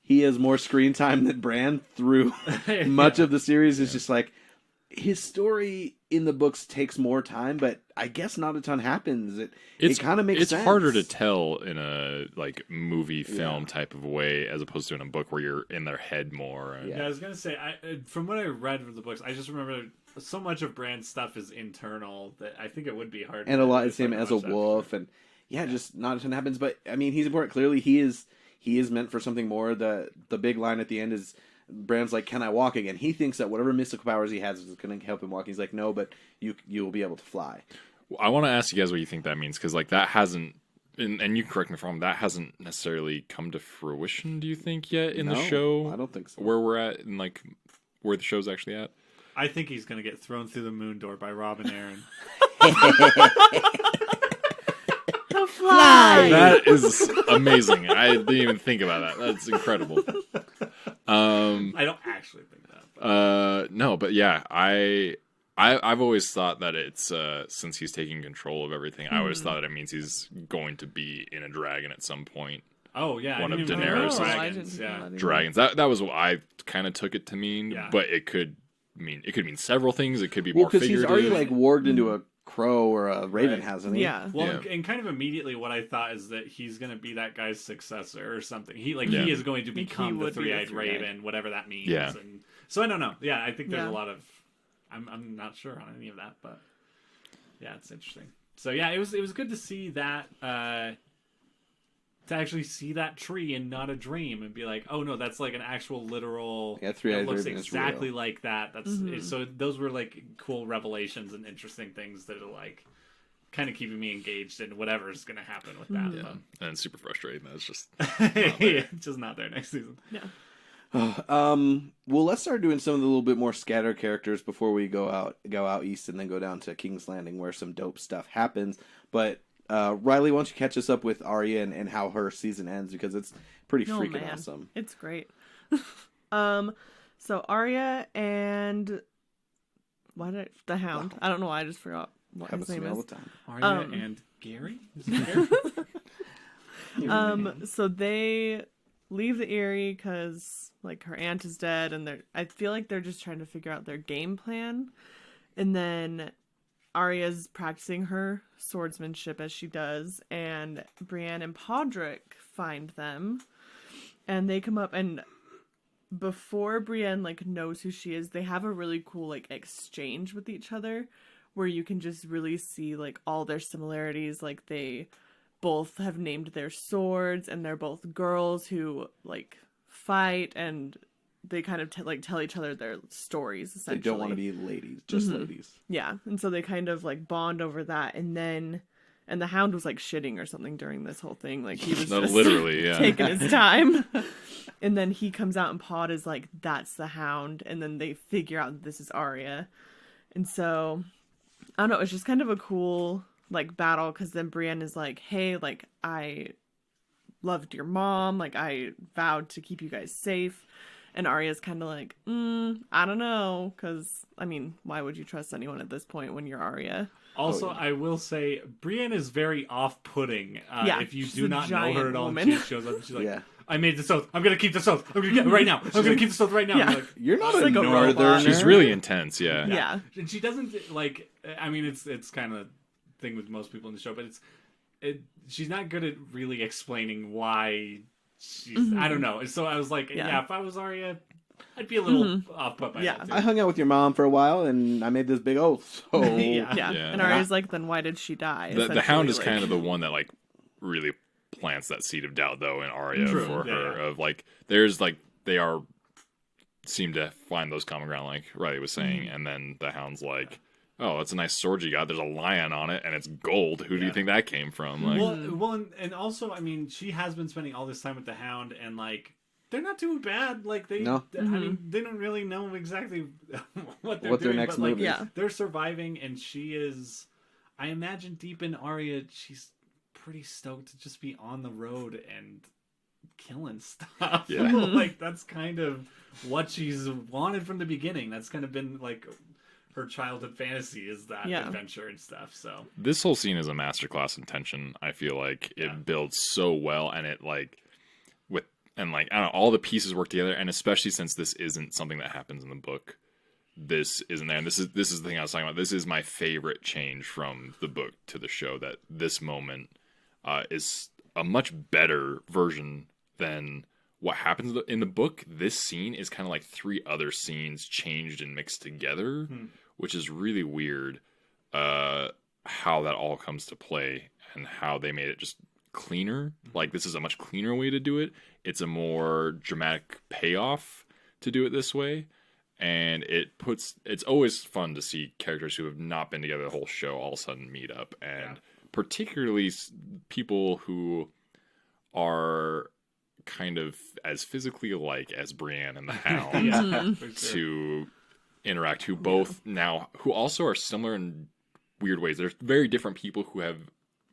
he has more screen time than Bran through much of the series is just like, his story in the books takes more time, but I guess not a ton happens. It kind of makes sense. It's harder to tell in a like movie film type of way as opposed to in a book where you're in their head more. And... Yeah, I was gonna say, from what I read from the books, I just remember so much of Bran's stuff is internal that I think it would be hard. And a lot is him as a wolf, and just not a ton happens. But I mean, he's important. Clearly, he is meant for something more. The big line at the end is, Bran's like, "Can I walk again?" He thinks that whatever mystical powers he has is going to help him walk. He's like, "No, but you will be able to fly." I want to ask you guys what you think that means, because like that hasn't, and you can correct me if I'm wrong, that hasn't necessarily come to fruition. Do you think yet in the show? I don't think so. Where we're at and like where the show's actually at. I think he's gonna get thrown through the moon door by Robin Aaron. Fly. That is amazing. I didn't even think about that. That's incredible. I don't actually think that. No, but yeah, I've always thought that it's since he's taking control of everything, I always thought that it means he's going to be in a dragon at some point. Oh yeah, One I of didn't even know Daenerys' dragons. Yeah. Dragons. That was what I kind of took it to mean. Yeah. But it could mean several things. It could be Well, more because he's figurative. already like warged into a crow or a raven, hasn't he? Yeah. Well, and kind of immediately, what I thought is that he's going to be that guy's successor or something. He is going to become the would be the three-eyed three-eyed. raven, whatever that means. Yeah. And so I don't know. Yeah, I think there's Yeah. a lot of. I'm not sure on any of that, but yeah, it's interesting. So yeah, it was good to see that. To actually see that tree and not a dream, and be like, oh no, that's like an actual literal. Yeah, three-eyed it looks raven is exactly real. like that. That's so. Those were like cool revelations and interesting things that are like kind of keeping me engaged in whatever's going to happen with that. Yeah. And super frustrating. That's just It's just not there next season. Yeah. Well, let's start doing some of the little bit more scatter characters before we go out east and then go down to King's Landing where some dope stuff happens. But Riley, why don't you catch us up with Arya and how her season ends, because it's pretty freaking awesome. It's great. So Arya and the Hound. I don't know why I just forgot what Happens his to name me all is. the time. Arya and Gary? Is it Gary? So they leave the Eyrie because like her aunt is dead, and I feel like they're just trying to figure out their game plan. And then Arya's practicing her swordsmanship as she does, and Brienne and Podrick find them, and they come up, and before Brienne like knows who she is, they have a really cool like exchange with each other where you can just really see like all their similarities. Like they both have named their swords, and they're both girls who like fight, and they kind of tell each other their stories essentially. They don't want to be ladies, just ladies. Yeah, and so they kind of like bond over that, and the Hound was like shitting or something during this whole thing. Like he was No, just literally, yeah. taking his time. And then he comes out and Pod is like, that's the Hound. And then they figure out this is Arya. And so, I don't know, it's just kind of a cool like battle, because then Brienne is like, hey, like I loved your mom. Like I vowed to keep you guys safe. And Arya's kind of like, I don't know, because, I mean, why would you trust anyone at this point when you're Arya? Also, I will say, Brienne is very off-putting. If you she's do a not know her giant at all, woman. she shows up and she's like, Yeah. I made this oath. I'm going to keep this oath. I'm going to get it right now. I'm going to keep this oath right now. Yeah. I'm like, You're not She's a like a northerner. robot. She's really intense, yeah. Yeah. And she doesn't, like, I mean, it's kind of thing with most people in the show, but she's not good at really explaining why she's, I don't know. So I was like, yeah if I was Arya, I'd be a little off put by that too. I hung out with your mom for a while, and I made this big oath. So Yeah. Yeah. And Arya's like, then why did she die? The Hound is essentially, kind like- of the one that like really plants that seed of doubt though in Arya True. for her Yeah. of like there's like they are seem to find those common ground like Riley was saying, and then the Hound's like, oh, that's a nice sword you got. There's a lion on it and it's gold. Who do you think that came from? Like, Well, and also, I mean, she has been spending all this time with the Hound, and like they're not too bad. Like they, No. I mean, they don't really know exactly what they're What their doing, next but, like, move is. Yeah. they're surviving, and she is. I imagine deep in Arya, she's pretty stoked to just be on the road and killing stuff. Yeah. Like that's kind of what she's wanted from the beginning. That's kind of been like her childhood fantasy is that adventure and stuff. So this whole scene is a masterclass in tension. I feel like it builds so well, and it like with and like I don't know, all the pieces work together, and especially since this isn't something that happens in the book, this isn't there. And this is the thing I was talking about. This is my favorite change from the book to the show. That this moment is a much better version than what happens in the book. This scene is kind of like 3 other scenes changed and mixed together, which is really weird. How that all comes to play and how they made it just cleaner. Like this is a much cleaner way to do it. It's a more dramatic payoff to do it this way. And it's always fun to see characters who have not been together the whole show all of a sudden meet up. And particularly people who are kind of as physically alike as Brienne and the Hound to interact, who both who also are similar in weird ways. There's very different people who have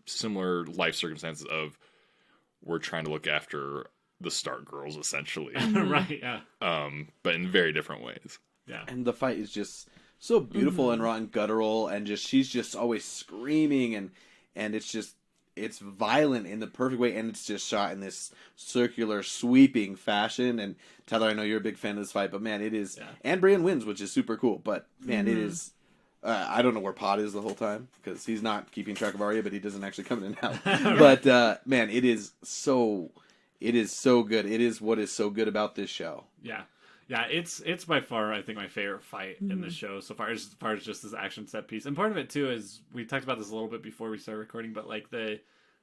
similar life circumstances of we're trying to look after the Stark girls essentially. right, yeah. But in very different ways. Yeah. And the fight is just so beautiful and raw and guttural, and just she's just always screaming, and it's violent in the perfect way, and it's just shot in this circular sweeping fashion. And Tyler, I know you're a big fan of this fight, but man, it is and Brienne wins, which is super cool, but man, it is I don't know where Pod is the whole time because he's not keeping track of Arya, but he doesn't actually come in and out. But man, it is so good. It is what is so good about this show. Yeah, it's by far I think my favorite fight in the show so far as just this action set piece. And part of it too is we talked about this a little bit before we started recording, but like the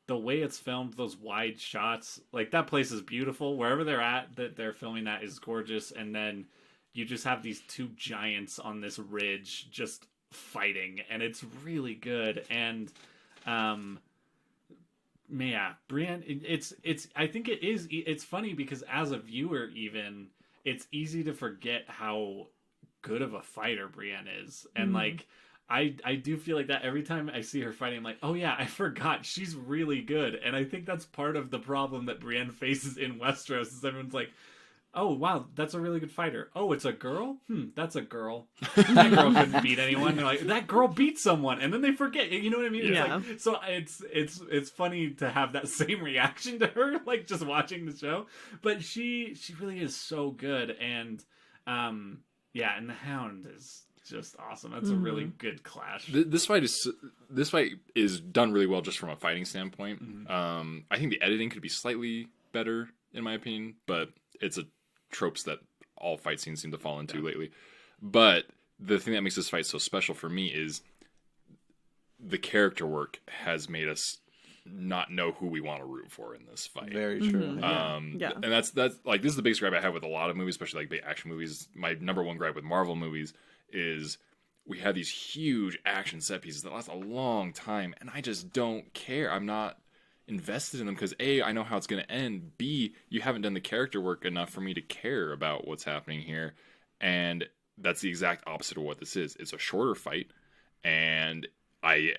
way it's filmed, those wide shots, like that place is beautiful. Wherever they're at that they're filming that is gorgeous, and then you just have these 2 giants on this ridge just fighting, and it's really good. And yeah, Brienne, it's I think it's funny because as a viewer even it's easy to forget how good of a fighter Brienne is. And like I do feel like that every time I see her fighting, I'm like, oh yeah, I forgot she's really good. And I think that's part of the problem that Brienne faces in Westeros is everyone's like, oh wow, that's a really good fighter. Oh, it's a girl? That's a girl. That girl couldn't beat anyone. They're like, that girl beat someone, and then they forget. You know what I mean? Yeah. It's like, so it's funny to have that same reaction to her, like just watching the show. But she really is so good, and and the Hound is just awesome. That's a really good clash. This fight is done really well just from a fighting standpoint. I think the editing could be slightly better in my opinion, but it's a tropes that all fight scenes seem to fall into lately. But the thing that makes this fight so special for me is the character work has made us not know who we want to root for in this fight. Very true. And that's like this is the biggest gripe I have with a lot of movies, especially like big action movies. My number one gripe with Marvel movies is we have these huge action set pieces that last a long time, and I just don't care. I'm not invested in them because A, I know how it's going to end. B, you haven't done the character work enough for me to care about what's happening here. And that's the exact opposite of what this is. It's a shorter fight, and I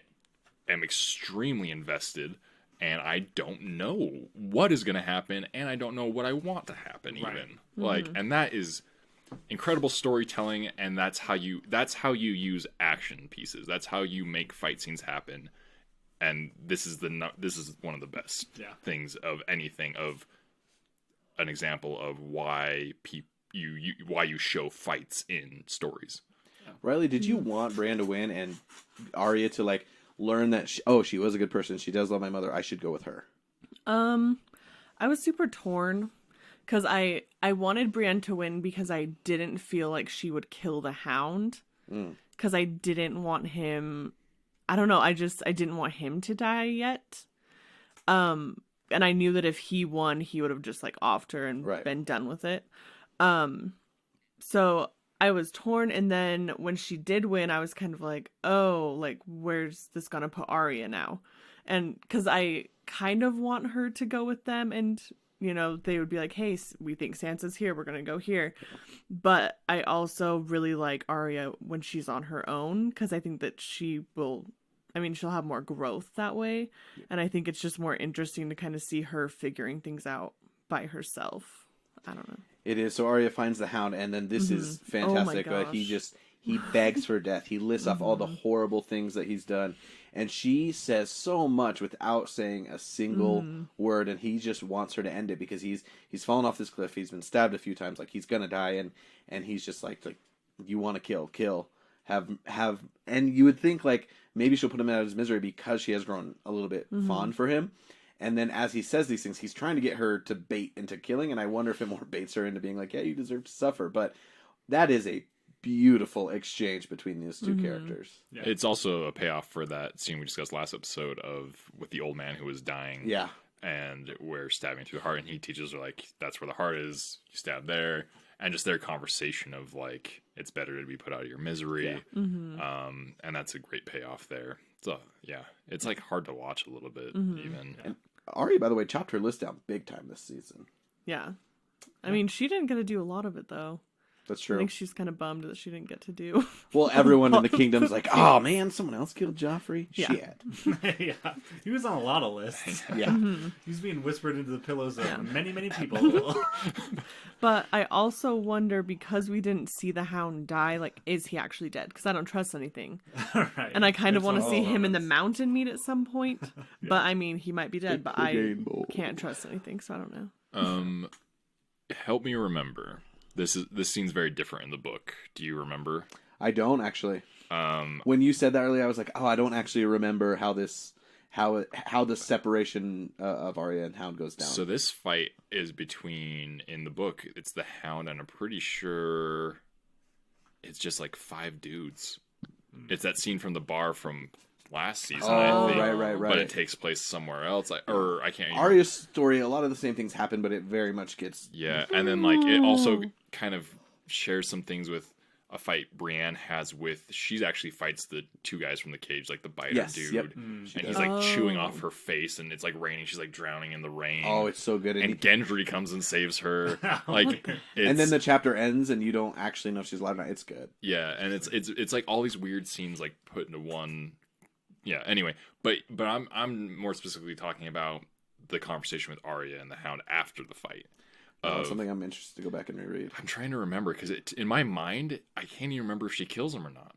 am extremely invested, and I don't know what is going to happen, and I don't know what I want to happen even. Like, and that is incredible storytelling, and that's how you use action pieces. That's how you make fight scenes happen. And this is one of the best things of anything, of an example of why why you show fights in stories. Riley, did you want Bran to win and Arya to like learn that she was a good person, she does love my mother, I should go with her? I was super torn because I wanted Brienne to win because I didn't feel like she would kill the Hound because I didn't want him. I don't know. I didn't want him to die yet. And and I knew that if he won, he would have just like offed her and been done with it. So I was torn, and then when she did win, I was kind of like, oh, like where's this gonna put Arya now? And because I kind of want her to go with them, and you know, they would be like, hey, we think Sansa's here, we're gonna go here. But I also really like Arya when she's on her own, because I think that she'll have more growth that way. And I think it's just more interesting to kind of see her figuring things out by herself. I don't know. It is. So Arya finds the Hound, and then this is fantastic. Oh my gosh. He begs for death. He lists off all the horrible things that he's done. And she says so much without saying a single word, and he just wants her to end it because he's fallen off this cliff. He's been stabbed a few times, like he's gonna die, and he's just like you want to kill, have, and you would think like maybe she'll put him out of his misery because she has grown a little bit fond for him. And then as he says these things, he's trying to get her to bait into killing, and I wonder if it more baits her into being like, yeah, you deserve to suffer. But that is a beautiful exchange between these two characters. Yeah. It's also a payoff for that scene we discussed last episode with the old man who was dying. Yeah. And we're stabbing through the heart, and he teaches her, like, that's where the heart is, you stab there. And just their conversation of, like, it's better to be put out of your misery. Yeah. And that's a great payoff there. So, yeah, it's, like, hard to watch a little bit, even. And Arya, by the way, chopped her list down big time this season. Yeah. I mean, she didn't get to do a lot of it, though. That's true. I think she's kind of bummed that she didn't get to do. Well, everyone in the kingdom's like, oh man, someone else killed Joffrey? Yeah. Shit. Yeah. He was on a lot of lists. Yeah. He's being whispered into the pillows of many, many people. But I also wonder, because we didn't see the Hound die, like, is he actually dead? Because I don't trust anything. Right. And I kind of want to see him in the mountain meet at some point. Yeah. But I mean, he might be dead, but I can't trust anything, so I don't know. Help me remember. This scene's very different in the book. Do you remember? I don't actually. When you said that earlier, I was like, oh, I don't actually remember how the separation of Arya and Hound goes down. So this fight is between, in the book, it's the Hound, and I'm pretty sure it's just like 5 dudes. It's that scene from the bar from last season, I think. Right. But it takes place somewhere else. I can't even... Arya's story, a lot of the same things happen, but it very much gets... Yeah, and then like it also kind of shares some things with a fight Brienne has with... She actually fights the 2 guys from the cage, like the biter dude. Yep. And he's like chewing off her face, and it's like raining. She's like drowning in the rain. Oh, it's so good. And Gendry comes and saves her. Like, and then the chapter ends, and you don't actually know if she's alive or not. It's good. Yeah, and it's like all these weird scenes like put into one... Yeah. Anyway, but I'm more specifically talking about the conversation with Arya and the Hound after the fight. Something I'm interested to go back and reread. I'm trying to remember because in my mind I can't even remember if she kills him or not.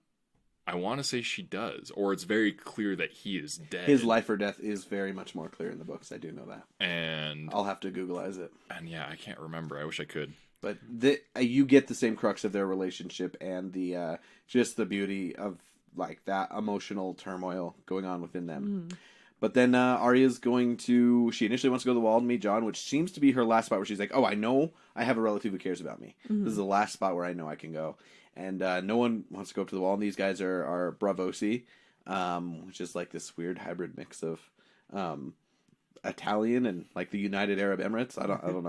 I want to say she does, or it's very clear that he is dead. His life or death is very much more clear in the books. I do know that, and I'll have to Googleize it. And yeah, I can't remember. I wish I could. But you get the same crux of their relationship and the just the beauty of like that emotional turmoil going on within them. But then Arya's she initially wants to go to the wall and meet Jon, which seems to be her last spot where she's like, oh, I know I have a relative who cares about me. This is the last spot where I know I can go. And no one wants to go up to the wall, and these guys are Bravosi, which is like this weird hybrid mix of Italian and like the United Arab Emirates. I don't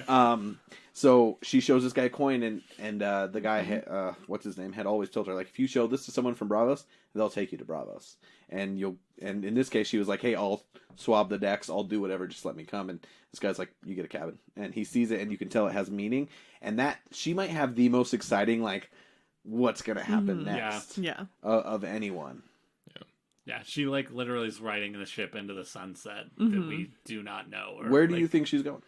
know. So she shows this guy a coin, and the guy, what's his name, had always told her, like, if you show this to someone from Bravos, they'll take you to Bravos. And in this case, she was like, hey, I'll swab the decks, I'll do whatever, just let me come. And this guy's like, you get a cabin. And he sees it, and you can tell it has meaning. And that she might have the most exciting, like, what's gonna happen next of anyone. Yeah, she like literally is riding the ship into the sunset that we do not know. Where do you think she's going?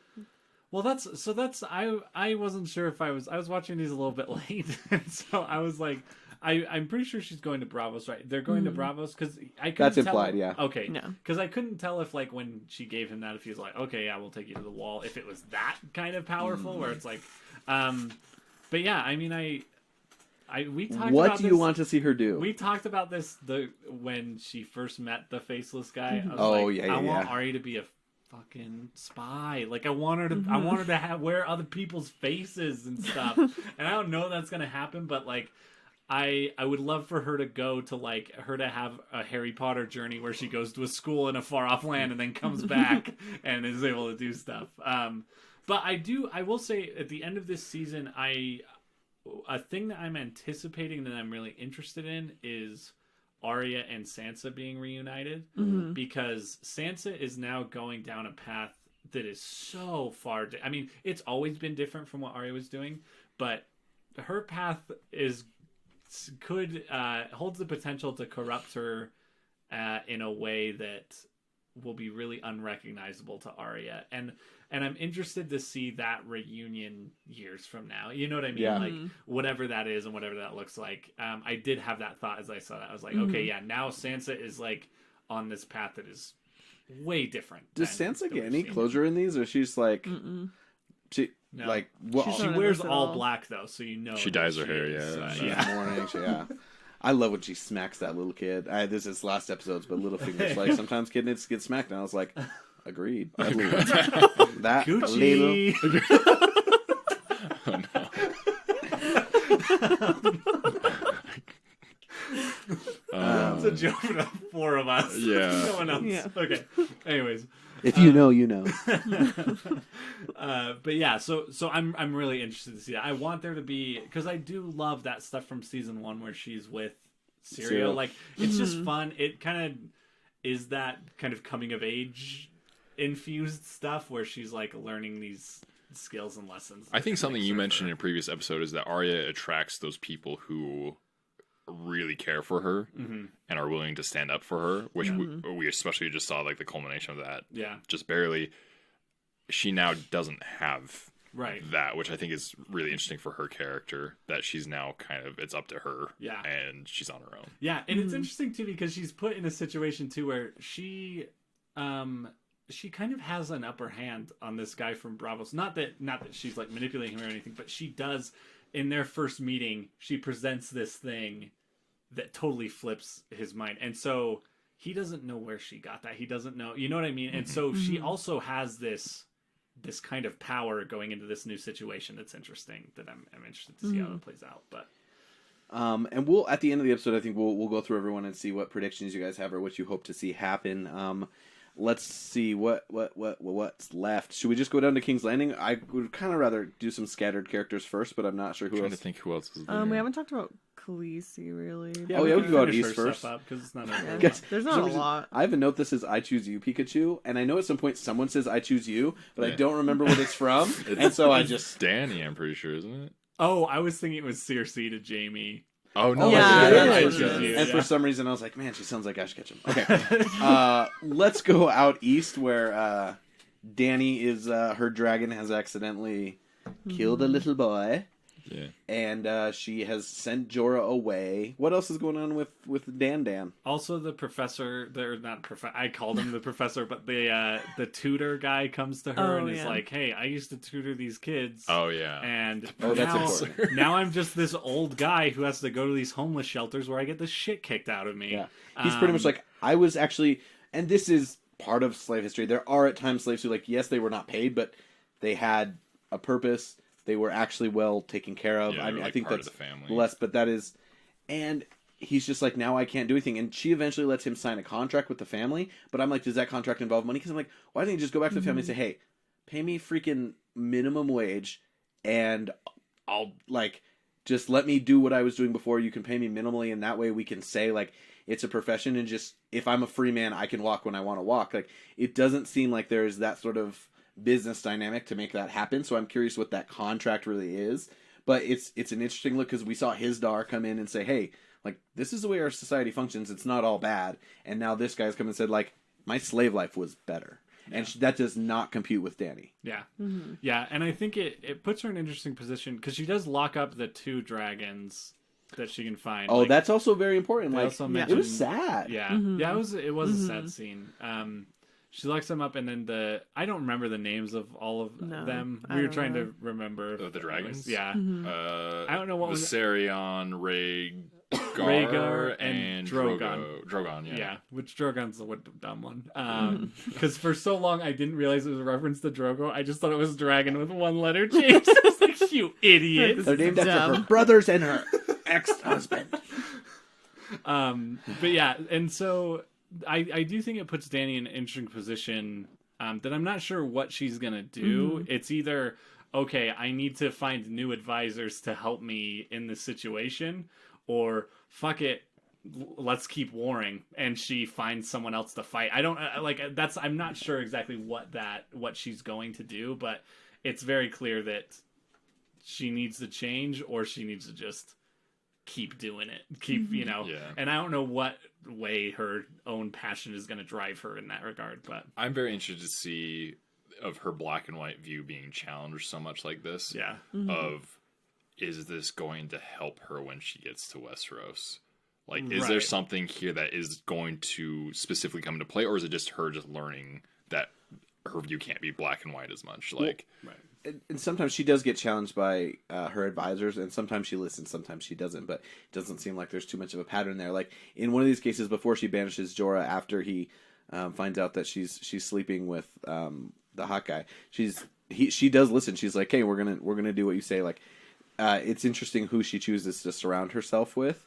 Well, I wasn't sure if I was watching these a little bit late, and so I was like, I'm pretty sure she's going to Bravos, right? They're going to Bravos because I couldn't That's tell implied, yeah. Okay, because I couldn't tell if like when she gave him that, if he was like, okay, yeah, we'll take you to the wall, if it was that kind of powerful, where it's like, but yeah, I mean, we talked what about do you want to see her do? We talked about this when she first met the faceless guy. I want Arya to be a fucking spy. Like I want her to wear other people's faces and stuff. And I don't know that's gonna happen, but like I would love for her to go to like her to have a Harry Potter journey where she goes to a school in a far off land and then comes back and is able to do stuff. But I will say at the end of this season, a thing that I'm anticipating that I'm really interested in is Arya and Sansa being reunited, because Sansa is now going down a path that is so far. I mean, it's always been different from what Arya was doing, but her path holds the potential to corrupt her in a way that will be really unrecognizable to Arya, and I'm interested to see that reunion years from now. You know what I mean? Like whatever that is and whatever that looks like. I did have that thought as I saw that. I was like, okay, yeah, now Sansa is like on this path that is way different. Does Sansa get any closure in these, or she's like, she like she wears all black though, so you know she dyes her hair. She's mourning. Yeah. I love when she smacks that little kid. This is last episodes, but Littlefinger's like, sometimes kids get smacked, and I was like, agreed. That Gucci. It's a joke for the four of us. Yeah. No one else. Yeah. Okay. Anyways. If you know, you know. But yeah, so I'm really interested to see that. I want there to be, because I do love that stuff from season 1 where she's with Syrio. Like, it's just fun. It kind of is that kind of coming of age infused stuff where she's like learning these skills and lessons. I think something you mentioned in a previous episode is that Arya attracts those people who really care for her and are willing to stand up for her, which we especially just saw like the culmination of that. Yeah, just barely. She now doesn't have right that, which I think is really interesting for her character, that she's now kind of, it's up to her. Yeah, and she's on her own. Yeah, and it's interesting too because she's put in a situation too where she kind of has an upper hand on this guy from Bravos. Not that she's like manipulating him or anything, but she does. In their first meeting, she presents this thing that totally flips his mind. And so he doesn't know where she got that. He doesn't know, you know what I mean? And so she also has this kind of power going into this new situation that's interesting, that I'm interested to see how it plays out. But and we'll, at the end of the episode, I think we'll go through everyone and see what predictions you guys have or what you hope to see happen. Let's see what's left. Should we just go down to King's Landing? I would kind of rather do some scattered characters first, but I'm not sure who else. Trying to think who else is there. We haven't talked about Khaleesi really. Yeah, we can go out east first. Because it's not there's not a lot. I have a note that says "I choose you, Pikachu," and I know at some point someone says "I choose you," but I don't remember what it's from, and so I just Danny. I'm pretty sure, isn't it? Oh, I was thinking it was Cersei to Jamie. Oh no! And for some reason, I was like, "Man, she sounds like Ash Ketchum." Okay, let's go out east where Danny is. Her dragon has accidentally killed a little boy. Yeah, and she has sent Jorah away. What else is going on with Dan? Also, the professor. They're not professor. I called him the professor, but the tutor guy comes to her and is like, "Hey, I used to tutor these kids." Oh yeah. And that's important. Now I'm just this old guy who has to go to these homeless shelters where I get the shit kicked out of me. Yeah, he's pretty much like, I was actually, and this is part of slave history. There are at times slaves who, like, yes, they were not paid, but they had a purpose. They were actually well taken care of. Yeah, I mean, like I think part that's of the family. less, but that is, and he's just like, now I can't do anything. And she eventually lets him sign a contract with the family. But I'm like, does that contract involve money? Because I'm like, why didn't you just go back to the family and say, hey, pay me freaking minimum wage, and I'll like just let me do what I was doing before. You can pay me minimally, and that way we can say like it's a profession, and just if I'm a free man, I can walk when I want to walk. Like, it doesn't seem like there's that sort of business dynamic to make that happen, so I'm curious what that contract really is. But it's an interesting look, because we saw Hizdar come in and say, hey, like, this is the way our society functions, it's not all bad. And now this guy's come and said, like, my slave life was better. And that does not compute with Danny. Yeah. Yeah, and I think it puts her in an interesting position, because she does lock up the 2 dragons that she can find. Oh, like, that's also very important. Like, it was sad. Yeah. Yeah, it was a sad scene. She locks them up, and then I don't remember the names of all of them. We were trying to remember. The dragons? Yeah. I don't know what was Viserion, Rhaegar, and Drogon. Drogon, yeah. Yeah, which Drogon's the dumb one. Because for so long I didn't realize it was a reference to Drogo. I just thought it was dragon with one letter changed. I was like, you idiot. They're named after her brothers and her. ex-husband. But yeah, and so I do think it puts Danny in an interesting position that I'm not sure what she's gonna do. It's either, okay, I need to find new advisors to help me in this situation, or fuck it, let's keep warring, and she finds someone else to fight. I don't I'm not sure exactly what she's going to do, but it's very clear that she needs to change, or she needs to just keep doing it, and I don't know what way her own passion is going to drive her in that regard, but I'm very interested to see of her black and white view being challenged so much like this. Of, is this going to help her when she gets to Westeros? Like, is there something here that is going to specifically come into play, or is it just her just learning that her view can't be black and white as much? Like, and sometimes she does get challenged by her advisors, and sometimes she listens, sometimes she doesn't, but it doesn't seem like there's too much of a pattern there. Like, in one of these cases, before she banishes Jorah, after he finds out that she's sleeping with the hot guy, she does listen. She's like, hey, we're gonna do what you say. Like, it's interesting who she chooses to surround herself with,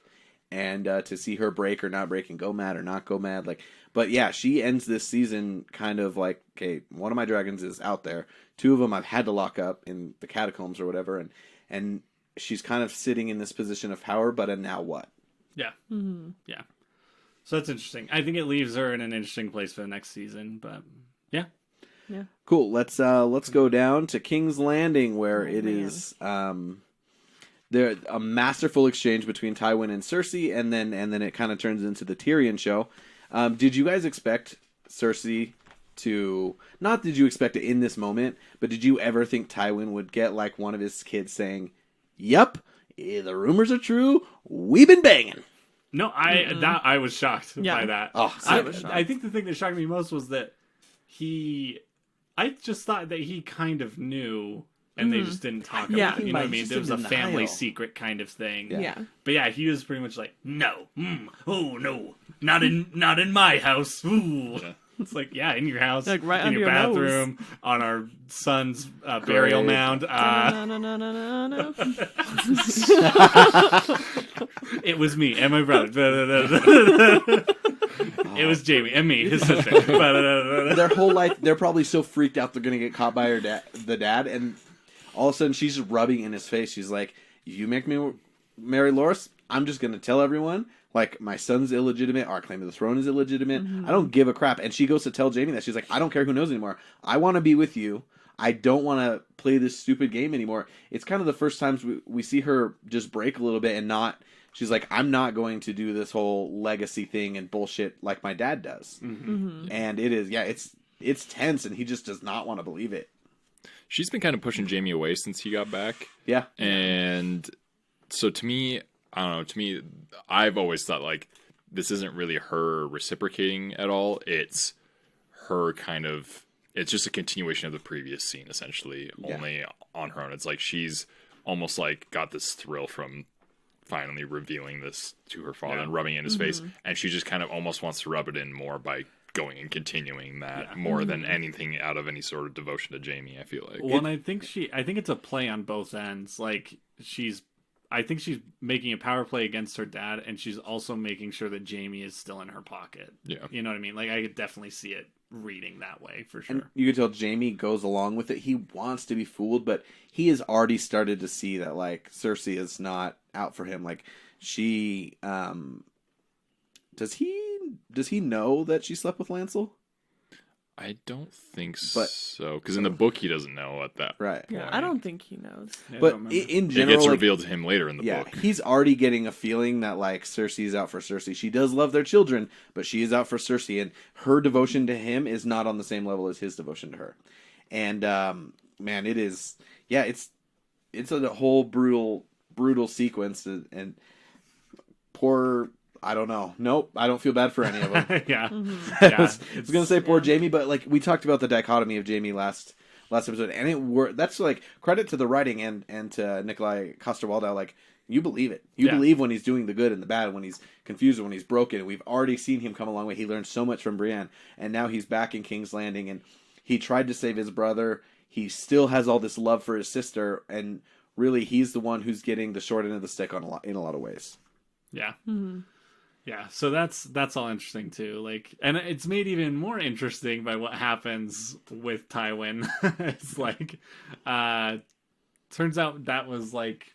and to see her break or not break, and go mad or not go mad. Like, but yeah, she ends this season kind of like, okay, one of my dragons is out there. 2 of them I've had to lock up in the catacombs or whatever, and she's kind of sitting in this position of power, but and now what? Yeah. Yeah. So that's interesting. I think it leaves her in an interesting place for the next season, but yeah. Yeah. Cool. Let's go down to King's Landing, where is there a masterful exchange between Tywin and Cersei, and then it kind of turns into the Tyrion show. Did you guys expect Cersei to, not did you expect it in this moment, but did you ever think Tywin would get like one of his kids saying, "Yep, the rumors are true. We've been banging"? No, I was shocked by that. Oh, I think the thing that shocked me most was that I just thought that he kind of knew, and they just didn't talk about it. You know what I mean? There was a family secret kind of thing. Yeah. But yeah, he was pretty much like, no, oh no, not in my house. Ooh. Yeah. It's like, yeah, in your house, like right in your bathroom, nose. On our son's burial mound. No. It was me and my brother. It was Jamie and me, his sister. Their whole life, they're probably so freaked out they're going to get caught by the dad, and all of a sudden she's rubbing in his face. She's like, you make me marry Loras, I'm just going to tell everyone, like, my son's illegitimate, our claim to the throne is illegitimate. I don't give a crap. And she goes to tell Jamie that. She's like, I don't care who knows anymore. I want to be with you. I don't want to play this stupid game anymore. It's kind of the first times we see her just break a little bit and not... She's like, I'm not going to do this whole legacy thing and bullshit like my dad does. And it is, it's tense, and he just does not want to believe it. She's been kind of pushing Jamie away since he got back. Yeah. And so to me, I don't know, I've always thought, like, this isn't really her reciprocating at all. It's her kind of, it's just a continuation of the previous scene, essentially, only on her own. It's like she's almost like got this thrill from finally revealing this to her father and rubbing it in his face, and she just kind of almost wants to rub it in more by going and continuing that more than anything out of any sort of devotion to Jamie, I feel like. Well, and I think it's a play on both ends. Like, I think she's making a power play against her dad, and she's also making sure that Jamie is still in her pocket. Yeah. You know what I mean? Like, I could definitely see it reading that way, for sure. And you can tell Jamie goes along with it. He wants to be fooled, but he has already started to see that, like, Cersei is not out for him. Like, she, does he know that she slept with Lancel? I don't think so, because in the book he doesn't know at that right. Yeah, I don't think he knows. Yeah, but in general, it gets revealed to him later in the book. He's already getting a feeling that, like, Cersei's out for Cersei. She does love their children, but she is out for Cersei, and her devotion to him is not on the same level as his devotion to her. And man, it is. Yeah, it's a whole brutal sequence, and poor. I don't know. Nope, I don't feel bad for any of them. I was going to say poor Jamie, but, like, we talked about the dichotomy of Jamie last episode, and that's, like, credit to the writing and to Nikolai Coster-Waldau. Like, you believe it. You believe when he's doing the good and the bad, when he's confused and when he's broken. And we've already seen him come a long way. He learned so much from Brienne, and now he's back in King's Landing, and he tried to save his brother. He still has all this love for his sister, and really he's the one who's getting the short end of the stick in a lot of ways. Yeah. Yeah, so that's all interesting too. Like, and it's made even more interesting by what happens with Tywin. It's like, turns out that was like,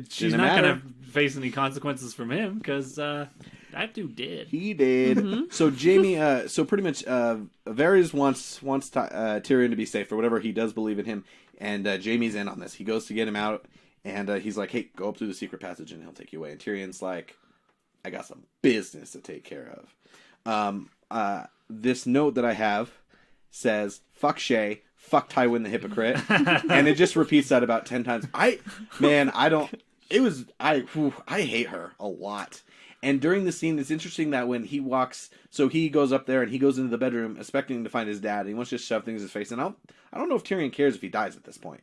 she's not gonna face any consequences from him because that dude did. He did. So Jaime, so pretty much, Varys wants Tyrion to be safe or whatever. He does believe in him, and Jaime's in on this. He goes to get him out, and he's like, "Hey, go up through the secret passage, and he'll take you away." And Tyrion's like, I got some business to take care of. This note that I have says, fuck Shay, fuck Tywin the hypocrite. And it just repeats that about 10 times. I hate her a lot. And during the scene, it's interesting that when he walks, so he goes up there and he goes into the bedroom expecting to find his dad. And he wants to just shove things in his face. And I don't know if Tyrion cares if he dies at this point.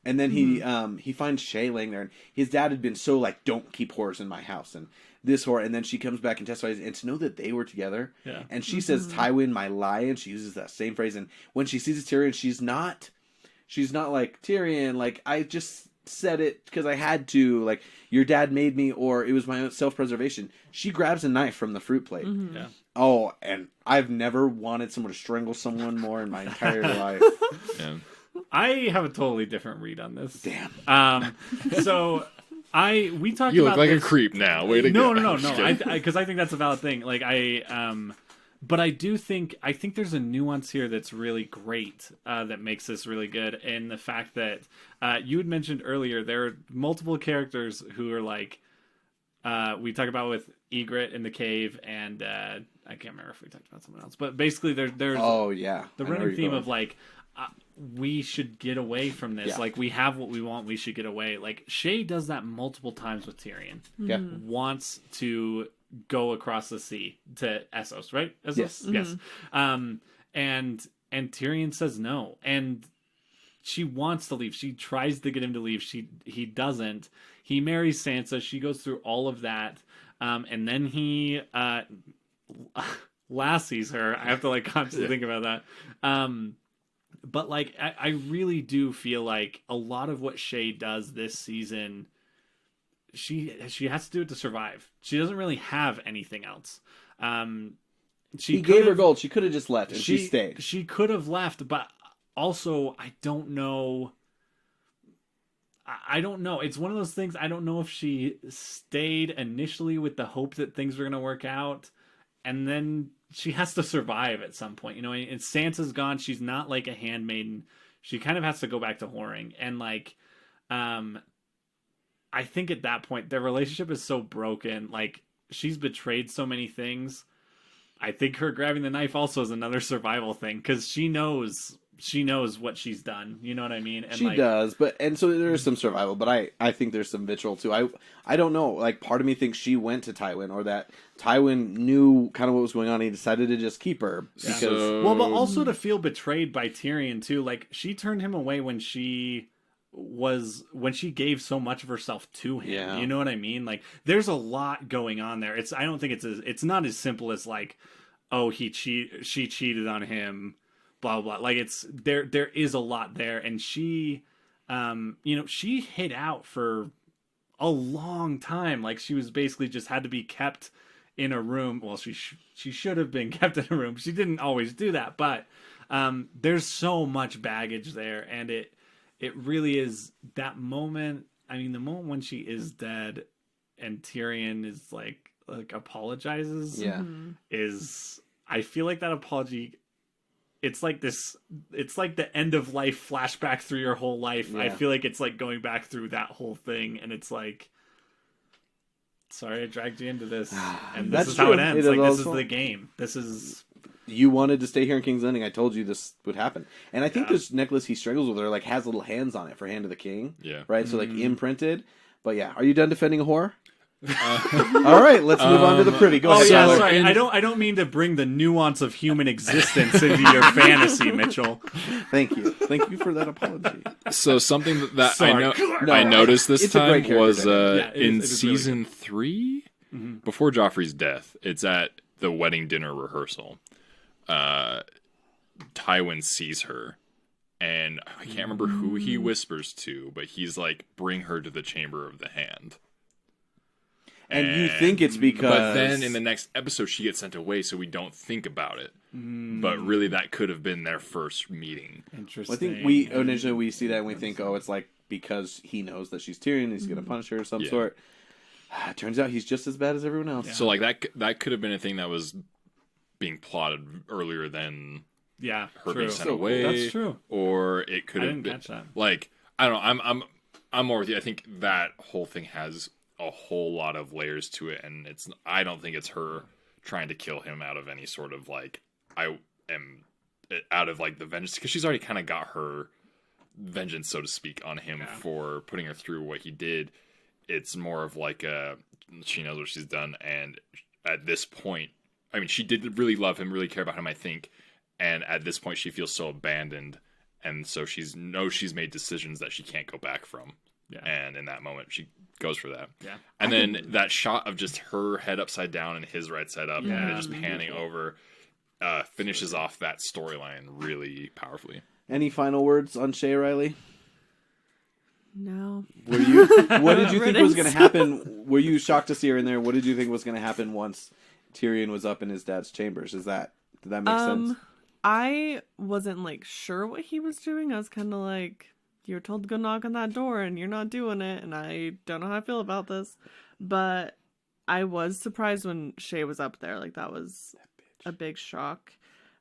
And then he finds Shay laying there, and his dad had been so like, "Don't keep whores in my house," and this whore. And then she comes back and testifies, and to know that they were together, and she says, "Tywin, my lion." She uses that same phrase, and when she sees Tyrion, she's not like Tyrion, like I just said it because I had to, like your dad made me, or it was my own self-preservation. She grabs a knife from the fruit plate. Yeah. Oh, and I've never wanted someone to strangle someone more in my entire life. Yeah. I have a totally different read on this. Damn. So we talked. You about look like this. a creep now. Way to go. No. Because I think that's a valid thing. Like but I think there's a nuance here that's really great that makes this really good, and the fact that you had mentioned earlier there are multiple characters who are like we talk about with Ygritte in the cave, and I can't remember if we talked about someone else, but basically there's the running theme of like. We should get away from this. Yeah. Like, we have what we want. We should get away. Like, Shay does that multiple times with Tyrion. Yeah. Wants to go across the sea to Essos, right? Essos? Yes. And Tyrion says no. And she wants to leave. She tries to get him to leave. He doesn't. He marries Sansa. She goes through all of that. And then he lassies her. I have to, like, constantly think about that. But like, I really do feel like a lot of what Shay does this season, she has to do it to survive. She doesn't really have anything else. He gave her gold. She could have just left, and she stayed. She could have left, but also I don't know. I don't know. It's one of those things. I don't know if she stayed initially with the hope that things were going to work out, and then she has to survive at some point, you know, and Sansa's gone. She's not like a handmaiden. She kind of has to go back to whoring. And like, I think at that point, their relationship is so broken. Like, she's betrayed so many things. I think her grabbing the knife also is another survival thing, because she knows what she's done. You know what I mean? And she does, and so there is some survival, but I think there's some vitriol too. I don't know. Like, part of me thinks she went to Tywin, or that Tywin knew kind of what was going on. And he decided to just keep her because but also to feel betrayed by Tyrion too. Like, she turned him away when she gave so much of herself to him. Yeah. You know what I mean? Like, there's a lot going on there. I don't think it's not as simple as like, oh, she cheated on him. Blah, blah, blah. Like, there is a lot there. And she, she hid out for a long time. Like, she was basically just had to be kept in a room. Well, she should have been kept in a room. She didn't always do that, but there's so much baggage there. And it really is that moment. I mean, the moment when she is dead and Tyrion is like apologizes. Yeah. I feel like that apology, it's like the end of life flashback through your whole life. Yeah. I feel like it's like going back through that whole thing, and it's like, sorry I dragged you into this, and this is how it ends. Like, this is the game. This is, you wanted to stay here in King's Landing. I told you this would happen. And I think this necklace he struggles with, like, has little hands on it for Hand of the King. Yeah. Right? So, like, imprinted. But yeah, are you done defending a whore? All right, let's move on to the pretty. Go ahead. Yeah, sorry. I don't mean to bring the nuance of human existence into your fantasy, Mitchell. Thank you for that apology. So something that I noticed this time was in season 3, before Joffrey's death. It's at the wedding dinner rehearsal. Tywin sees her and I can't remember who he whispers to, but he's like, "Bring her to the Chamber of the Hand." And you think it's because... But then in the next episode, she gets sent away, so we don't think about it. But really, that could have been their first meeting. Interesting. Well, I think we initially see that and we think, oh, it's like because he knows that she's Tyrion, he's going to punish her of some sort. Turns out he's just as bad as everyone else. Yeah. So like that could have been a thing that was being plotted earlier than her being sent away. That's true. Or it could have been catch that. Like, I don't know. I'm more with you. I think that whole thing has a whole lot of layers to it, and I don't think it's her trying to kill him out of any sort of like out of like the vengeance, because she's already kind of got her vengeance, so to speak, on him for putting her through what he did. It's more of like she knows what she's done, and at this point, I mean, she did really love him, really care about him, I think, and at this point she feels so abandoned, and so she's made decisions that she can't go back from. Yeah. And in that moment, she goes for that. Yeah. And then that shot of just her head upside down and his right side up, and it just panning over, finishes off that storyline really powerfully. Any final words on Shay Riley? No. What did you think was going to happen? Were you shocked to see her in there? What did you think was going to happen once Tyrion was up in his dad's chambers? Did that make sense? I wasn't like sure what he was doing. I was kind of like, you were told to go knock on that door and you're not doing it, and I don't know how I feel about this. But I was surprised when Shay was up there. Like, that was a big shock.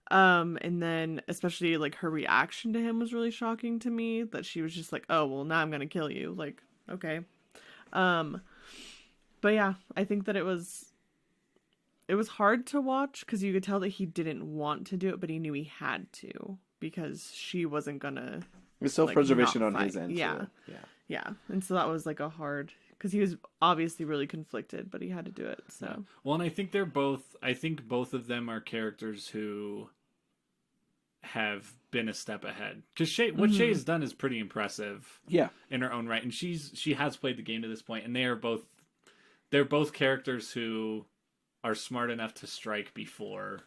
And then especially like her reaction to him was really shocking to me, that she was just like, oh, well, now I'm gonna kill you. Like, okay. But yeah, I think that it was hard to watch because you could tell that he didn't want to do it, but he knew he had to, because she wasn't gonna... It's self-preservation on his end. Yeah. So, yeah. And so that was like a hard... Because he was obviously really conflicted, but he had to do it, so... Yeah. Well, and I think both of them are characters who have been a step ahead. Because what Shay has done is pretty impressive. Yeah. In her own right. And she has played the game to this point, and they're both characters who are smart enough to strike before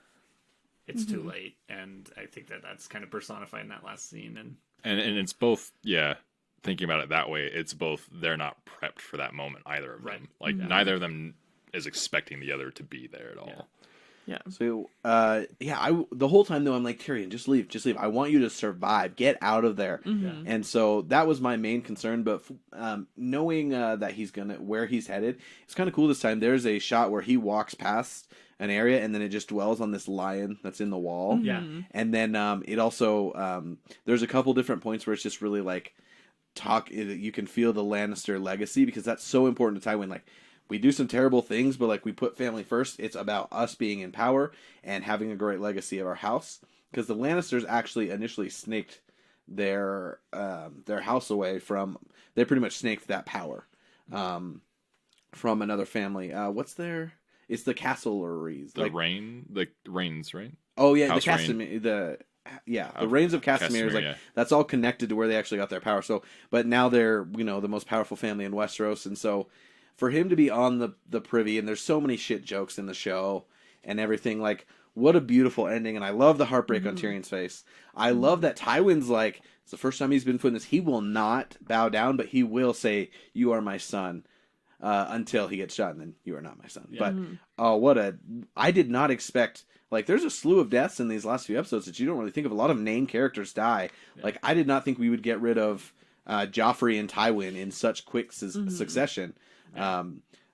it's too late. And I think that's kind of personified in that last scene. And it's both, thinking about it that way, it's both, they're not prepped for that moment, either of them. Like, neither of them is expecting the other to be there at all. Yeah. So, the whole time though, I'm like, Tyrion, just leave. I want you to survive. Get out of there. Mm-hmm. And so that was my main concern. But knowing that where he's headed, it's kind of cool this time. There's a shot where he walks past an area, and then it just dwells on this lion that's in the wall. Mm-hmm. Yeah. And then it also there's a couple different points where it's just really like you can feel the Lannister legacy, because that's so important to Tywin. Like, we do some terrible things, but like, we put family first. It's about us being in power and having a great legacy of our house. Because the Lannisters actually initially snaked their house away from. They pretty much snaked that power from another family. It's the Castlerees. The Rains, right? Oh yeah, House the Castamere. The Reigns of Castamere is like that's all connected to where they actually got their power. So, but now they're the most powerful family in Westeros, and so for him to be on the privy, and there's so many shit jokes in the show and everything. Like, what a beautiful ending, and I love the heartbreak on Tyrion's face. I love that Tywin's like, it's the first time he's been put in this. He will not bow down, but he will say, "You are my son." Until he gets shot, and then "You are not my son." Yeah. But I did not expect, like, there's a slew of deaths in these last few episodes that you don't really think of. A lot of named characters die. Yeah. Like, I did not think we would get rid of Joffrey and Tywin in such quick succession. Yeah.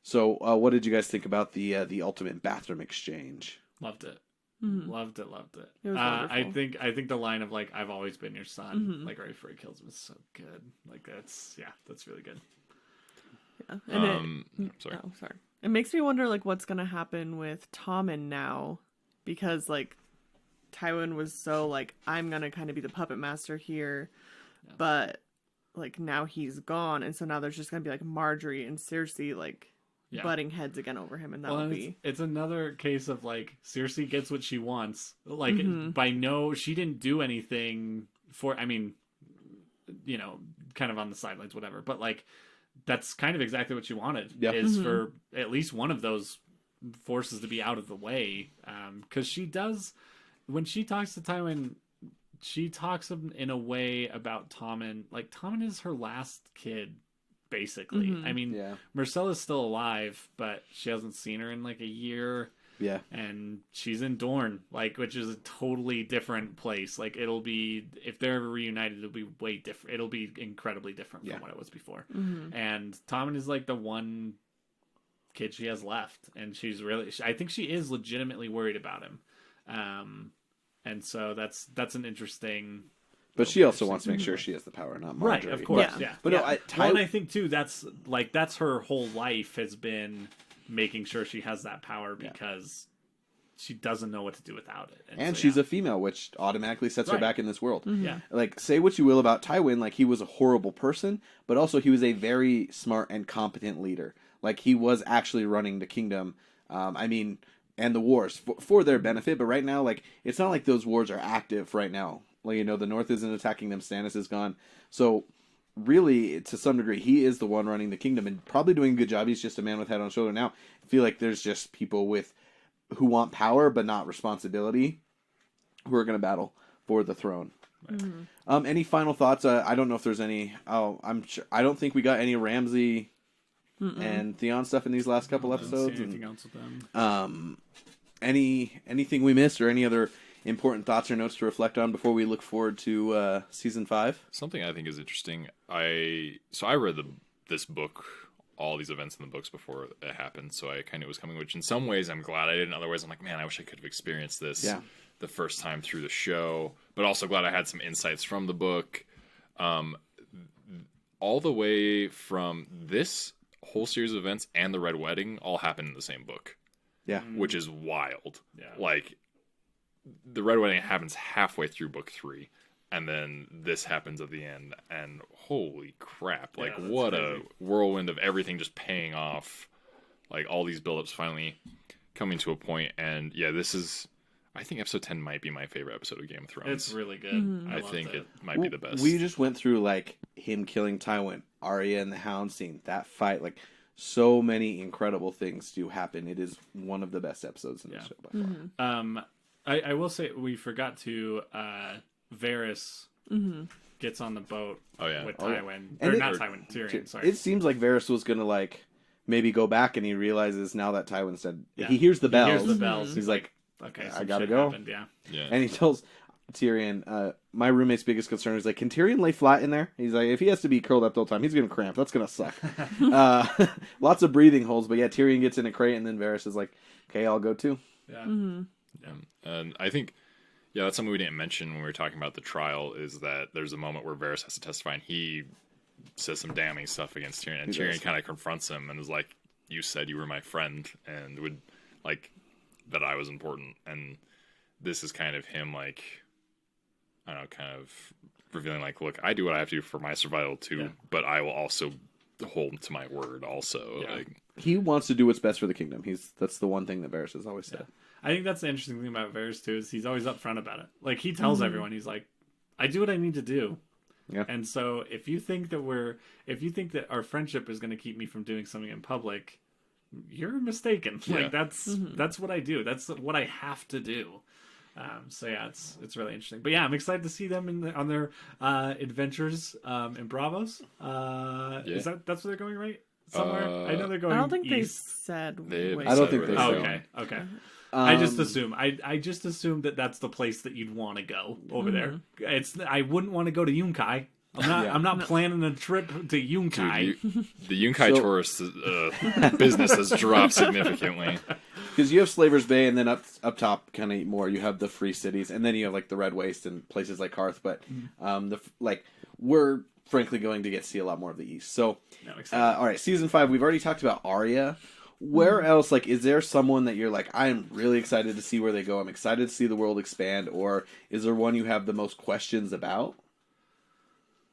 So what did you guys think about the ultimate bathroom exchange? Loved it. Mm-hmm. Loved it. It was wonderful. I think the line of like, "I've always been your son," like right before he kills him, is so good. Like, that's really good. Yeah. Sorry. Oh, sorry. It makes me wonder, like, what's gonna happen with Tommen now, because like Tywin was so like, I'm gonna kind of be the puppet master here, but like now he's gone, and so now there's just gonna be like Marjorie and Cersei like butting heads again over him, and that would be. It's another case of like Cersei gets what she wants. Like she didn't do anything for. I mean, kind of on the sidelines, whatever, but like. That's kind of exactly what you wanted, is for at least one of those forces to be out of the way. Because she does, when she talks to Tywin she talks in a way about Tommen. Like, Tommen is her last kid, basically. I mean, Marcella's still alive, but she hasn't seen her in like a year. Yeah. And she's in Dorne, like, which is a totally different place. Like, it'll be, if they're ever reunited, it'll be way different. It'll be incredibly different from what it was before. And Tommen is like the one kid she has left. And she's really, I think she is legitimately worried about him. And so that's an interesting. But she also wants to make sure she has the power, not Marjorie. Right, of course, yeah. But no, and I think too that's her whole life has been making sure she has that power because she doesn't know what to do without it. And so, she's a female, which automatically sets her back in this world. Yeah. Like, say what you will about Tywin, like, he was a horrible person, but also he was a very smart and competent leader. Like, he was actually running the kingdom, and the wars for their benefit. But right now, like, it's not like those wars are active right now. Like, the North isn't attacking them. Stannis is gone. So, really, to some degree, he is the one running the kingdom and probably doing a good job. He's just a man with head on shoulder now. I feel like there's just people who want power but not responsibility who are going to battle for the throne. Any final thoughts? I don't know if there's any. I'm sure. I don't think we got any Ramsay and Theon stuff in these last couple episodes. Anything else with them? Anything we missed or any other important thoughts or notes to reflect on before we look forward to season 5? Something I think is interesting. I read this book, all these events in the books before it happened, so I kind of was coming. Which in some ways I'm glad I did. In other ways I'm like, man, I wish I could have experienced this the first time through the show. But also glad I had some insights from the book. All the way from this whole series of events and the Red Wedding all happened in the same book. Yeah, which is wild. Yeah, like. The Red Wedding happens halfway through book 3, and then this happens at the end, and holy crap, like, what crazy. A whirlwind of everything just paying off, like, all these buildups finally coming to a point, and this is, I think episode 10 might be my favorite episode of Game of Thrones. It's really good. I think it might be the best. We just went through, like, him killing Tywin, Arya and the Hound scene, that fight, like, so many incredible things do happen. It is one of the best episodes in the show by far. I will say we forgot to Varys gets on the boat with Tywin. Tywin, Tyrion, sorry. It seems like Varys was going to, like, maybe go back, and he realizes now that Tywin said... He hears the bells. He's like, okay, I gotta go. Happened, yeah. And he tells Tyrion, my roommate's biggest concern is, like, can Tyrion lay flat in there? He's like, if he has to be curled up the whole time, he's going to cramp. That's going to suck. Lots of breathing holes, but Tyrion gets in a crate, and then Varys is like, okay, I'll go too. Yeah. And I think, that's something we didn't mention when we were talking about the trial, is that there's a moment where Varys has to testify, and he says some damning stuff against Tyrion, and Tyrion kind of confronts him and is like, you said you were my friend, and would, like, that I was important, and this is kind of him, like, I don't know, kind of revealing, like, look, I do what I have to do for my survival, too, but I will also hold to my word, also. Like, he wants to do what's best for the kingdom. That's the one thing that Varys has always said. I think that's the interesting thing about Varys too, is he's always upfront about it. Like, he tells everyone, he's like, I do what I need to do. Yeah. And so if you think that our friendship is going to keep me from doing something in public, you're mistaken. Yeah. Like, that's what I do. That's what I have to do. It's really interesting. But I'm excited to see them on their adventures in Bravos. That's where they're going, right? Somewhere. I know they're going. I don't think east. they said. I don't think they said. Okay. I just assume. I just assumed that that's the place that you'd want to go over there. I wouldn't want to go to Yunkai. I'm not planning a trip to Yunkai. Dude, the Yunkai tourist business has dropped significantly. Because you have Slaver's Bay, and then up top, kind of more, you have the free cities, and then you have, like, the Red Waste and places like Karth. But we're frankly going to get to see a lot more of the East. So, all right, season 5. We've already talked about Arya. Where else, like, is there someone that you're like, I'm really excited to see where they go? I'm excited to see the world expand, or is there one you have the most questions about?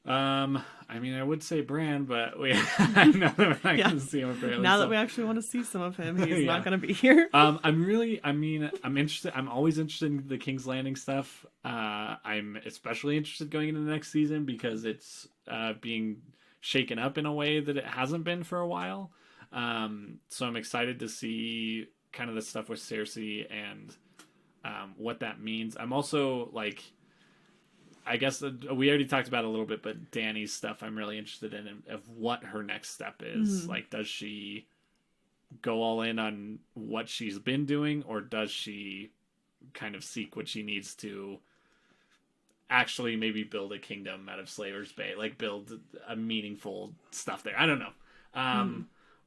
I mean, I would say Bran, but I know that we're not going to see him apparently. Now that we actually want to see some of him, he's not going to be here. I'm interested. I'm always interested in the King's Landing stuff. I'm especially interested going into the next season because it's being shaken up in a way that it hasn't been for a while. So I'm excited to see kind of the stuff with Cersei and what that means. I'm also, like, I guess we already talked about it a little bit, but Dani's stuff I'm really interested in of what her next step is. Like, does she go all in on what she's been doing, or does she kind of seek what she needs to actually maybe build a kingdom out of Slaver's Bay, like build a meaningful stuff there? I don't know.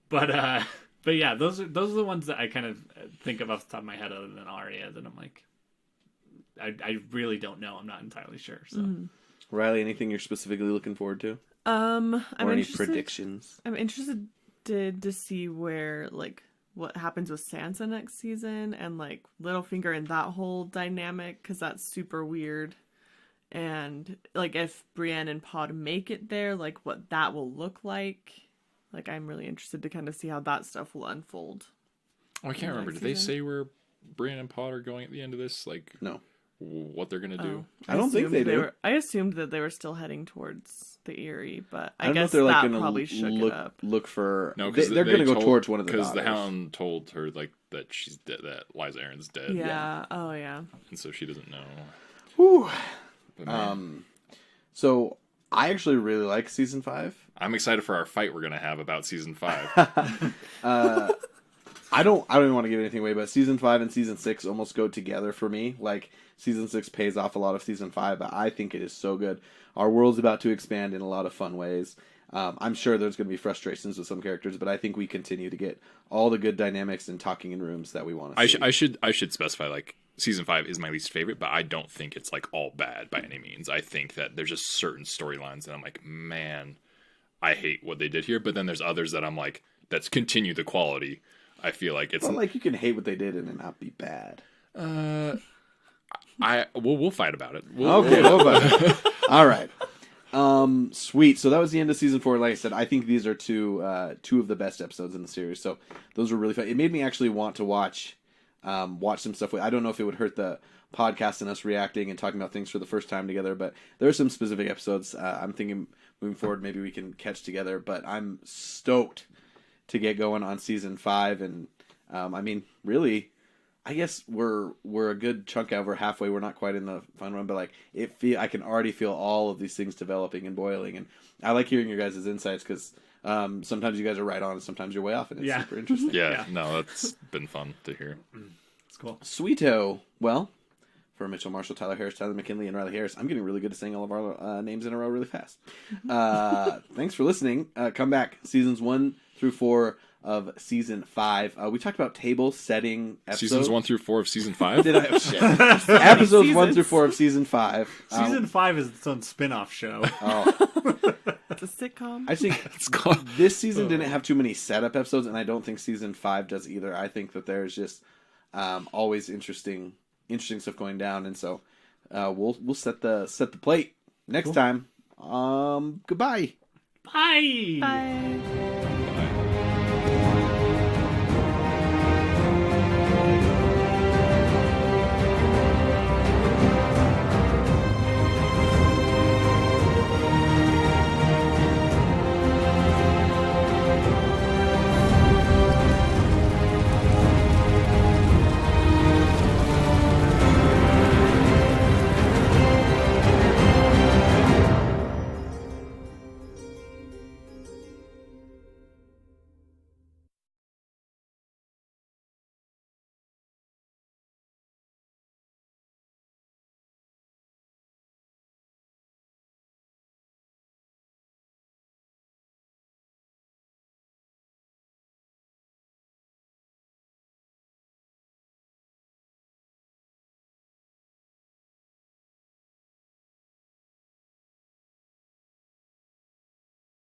But yeah, those are the ones that I kind of think of off the top of my head, other than Arya, that I'm like, I really don't know. I'm not entirely sure. So, Riley, anything you're specifically looking forward to? I'm or any interested, predictions? I'm interested to see where, like, what happens with Sansa next season, and like Littlefinger and that whole dynamic, because that's super weird. And like if Brienne and Pod make it there, like what that will look like. Like, I'm really interested to kind of see how that stuff will unfold. Oh, I can't remember. Did they say where Brienne and Pod are going at the end of this? Like, no. What they're gonna do? I don't think they do. I assumed that they were still heading towards the Eyrie, but I don't know guess if they're like that probably shook it up. Look for no, because they're going to go towards one of the daughters. Because the Hound told her like that she's dead, that Liza Aaron's dead. Yeah. Oh yeah. And so she doesn't know. Whew. So I actually really like season 5. I'm excited for our fight we're gonna have about season 5. I don't even want to give anything away, but season 5 and season 6 almost go together for me. Like, season 6 pays off a lot of season 5, but I think it is so good. Our world's about to expand in a lot of fun ways. I'm sure there's going to be frustrations with some characters, but I think we continue to get all the good dynamics and talking in rooms that we want to see. I should specify, like, season 5 is my least favorite, but I don't think it's like all bad by any means. I think that there's just certain storylines that I'm like, man, I hate what they did here. But then there's others that I'm like, that's continue the quality. I feel like it's like you can hate what they did and it not be bad. We'll fight about it. We'll fight. All right. Sweet. So that was the end of season 4. Like I said, I think these are two of the best episodes in the series. So those were really fun. It made me actually want to watch some stuff. I don't know if it would hurt the podcast and us reacting and talking about things for the first time together, but there are some specific episodes I'm thinking moving forward maybe we can catch together. But I'm stoked to get going on season 5, and I mean, really, I guess we're a good chunk out. We're halfway. We're not quite in the fun run, but like I can already feel all of these things developing and boiling, and I like hearing your guys' insights because sometimes you guys are right on, and sometimes you're way off, and it's super interesting. Yeah, no, that's been fun to hear. It's cool. Sweeto. Well, for Mitchell Marshall, Tyler Harris, Tyler McKinley, and Riley Harris, I'm getting really good at saying all of our names in a row really fast. Thanks for listening. Come back. Seasons 1 through 4 of season 5. We talked about table setting episodes. Seasons 1 through 4 of season 5? Did I? Shit. Episodes 1 through 4 of season 5. Season 5 is its own spin-off show. It's a sitcom. I think this season didn't have too many setup episodes, and I don't think season 5 does either. I think that there's just always interesting stuff going down, and so we'll set the plate next time. Goodbye. Bye. Bye.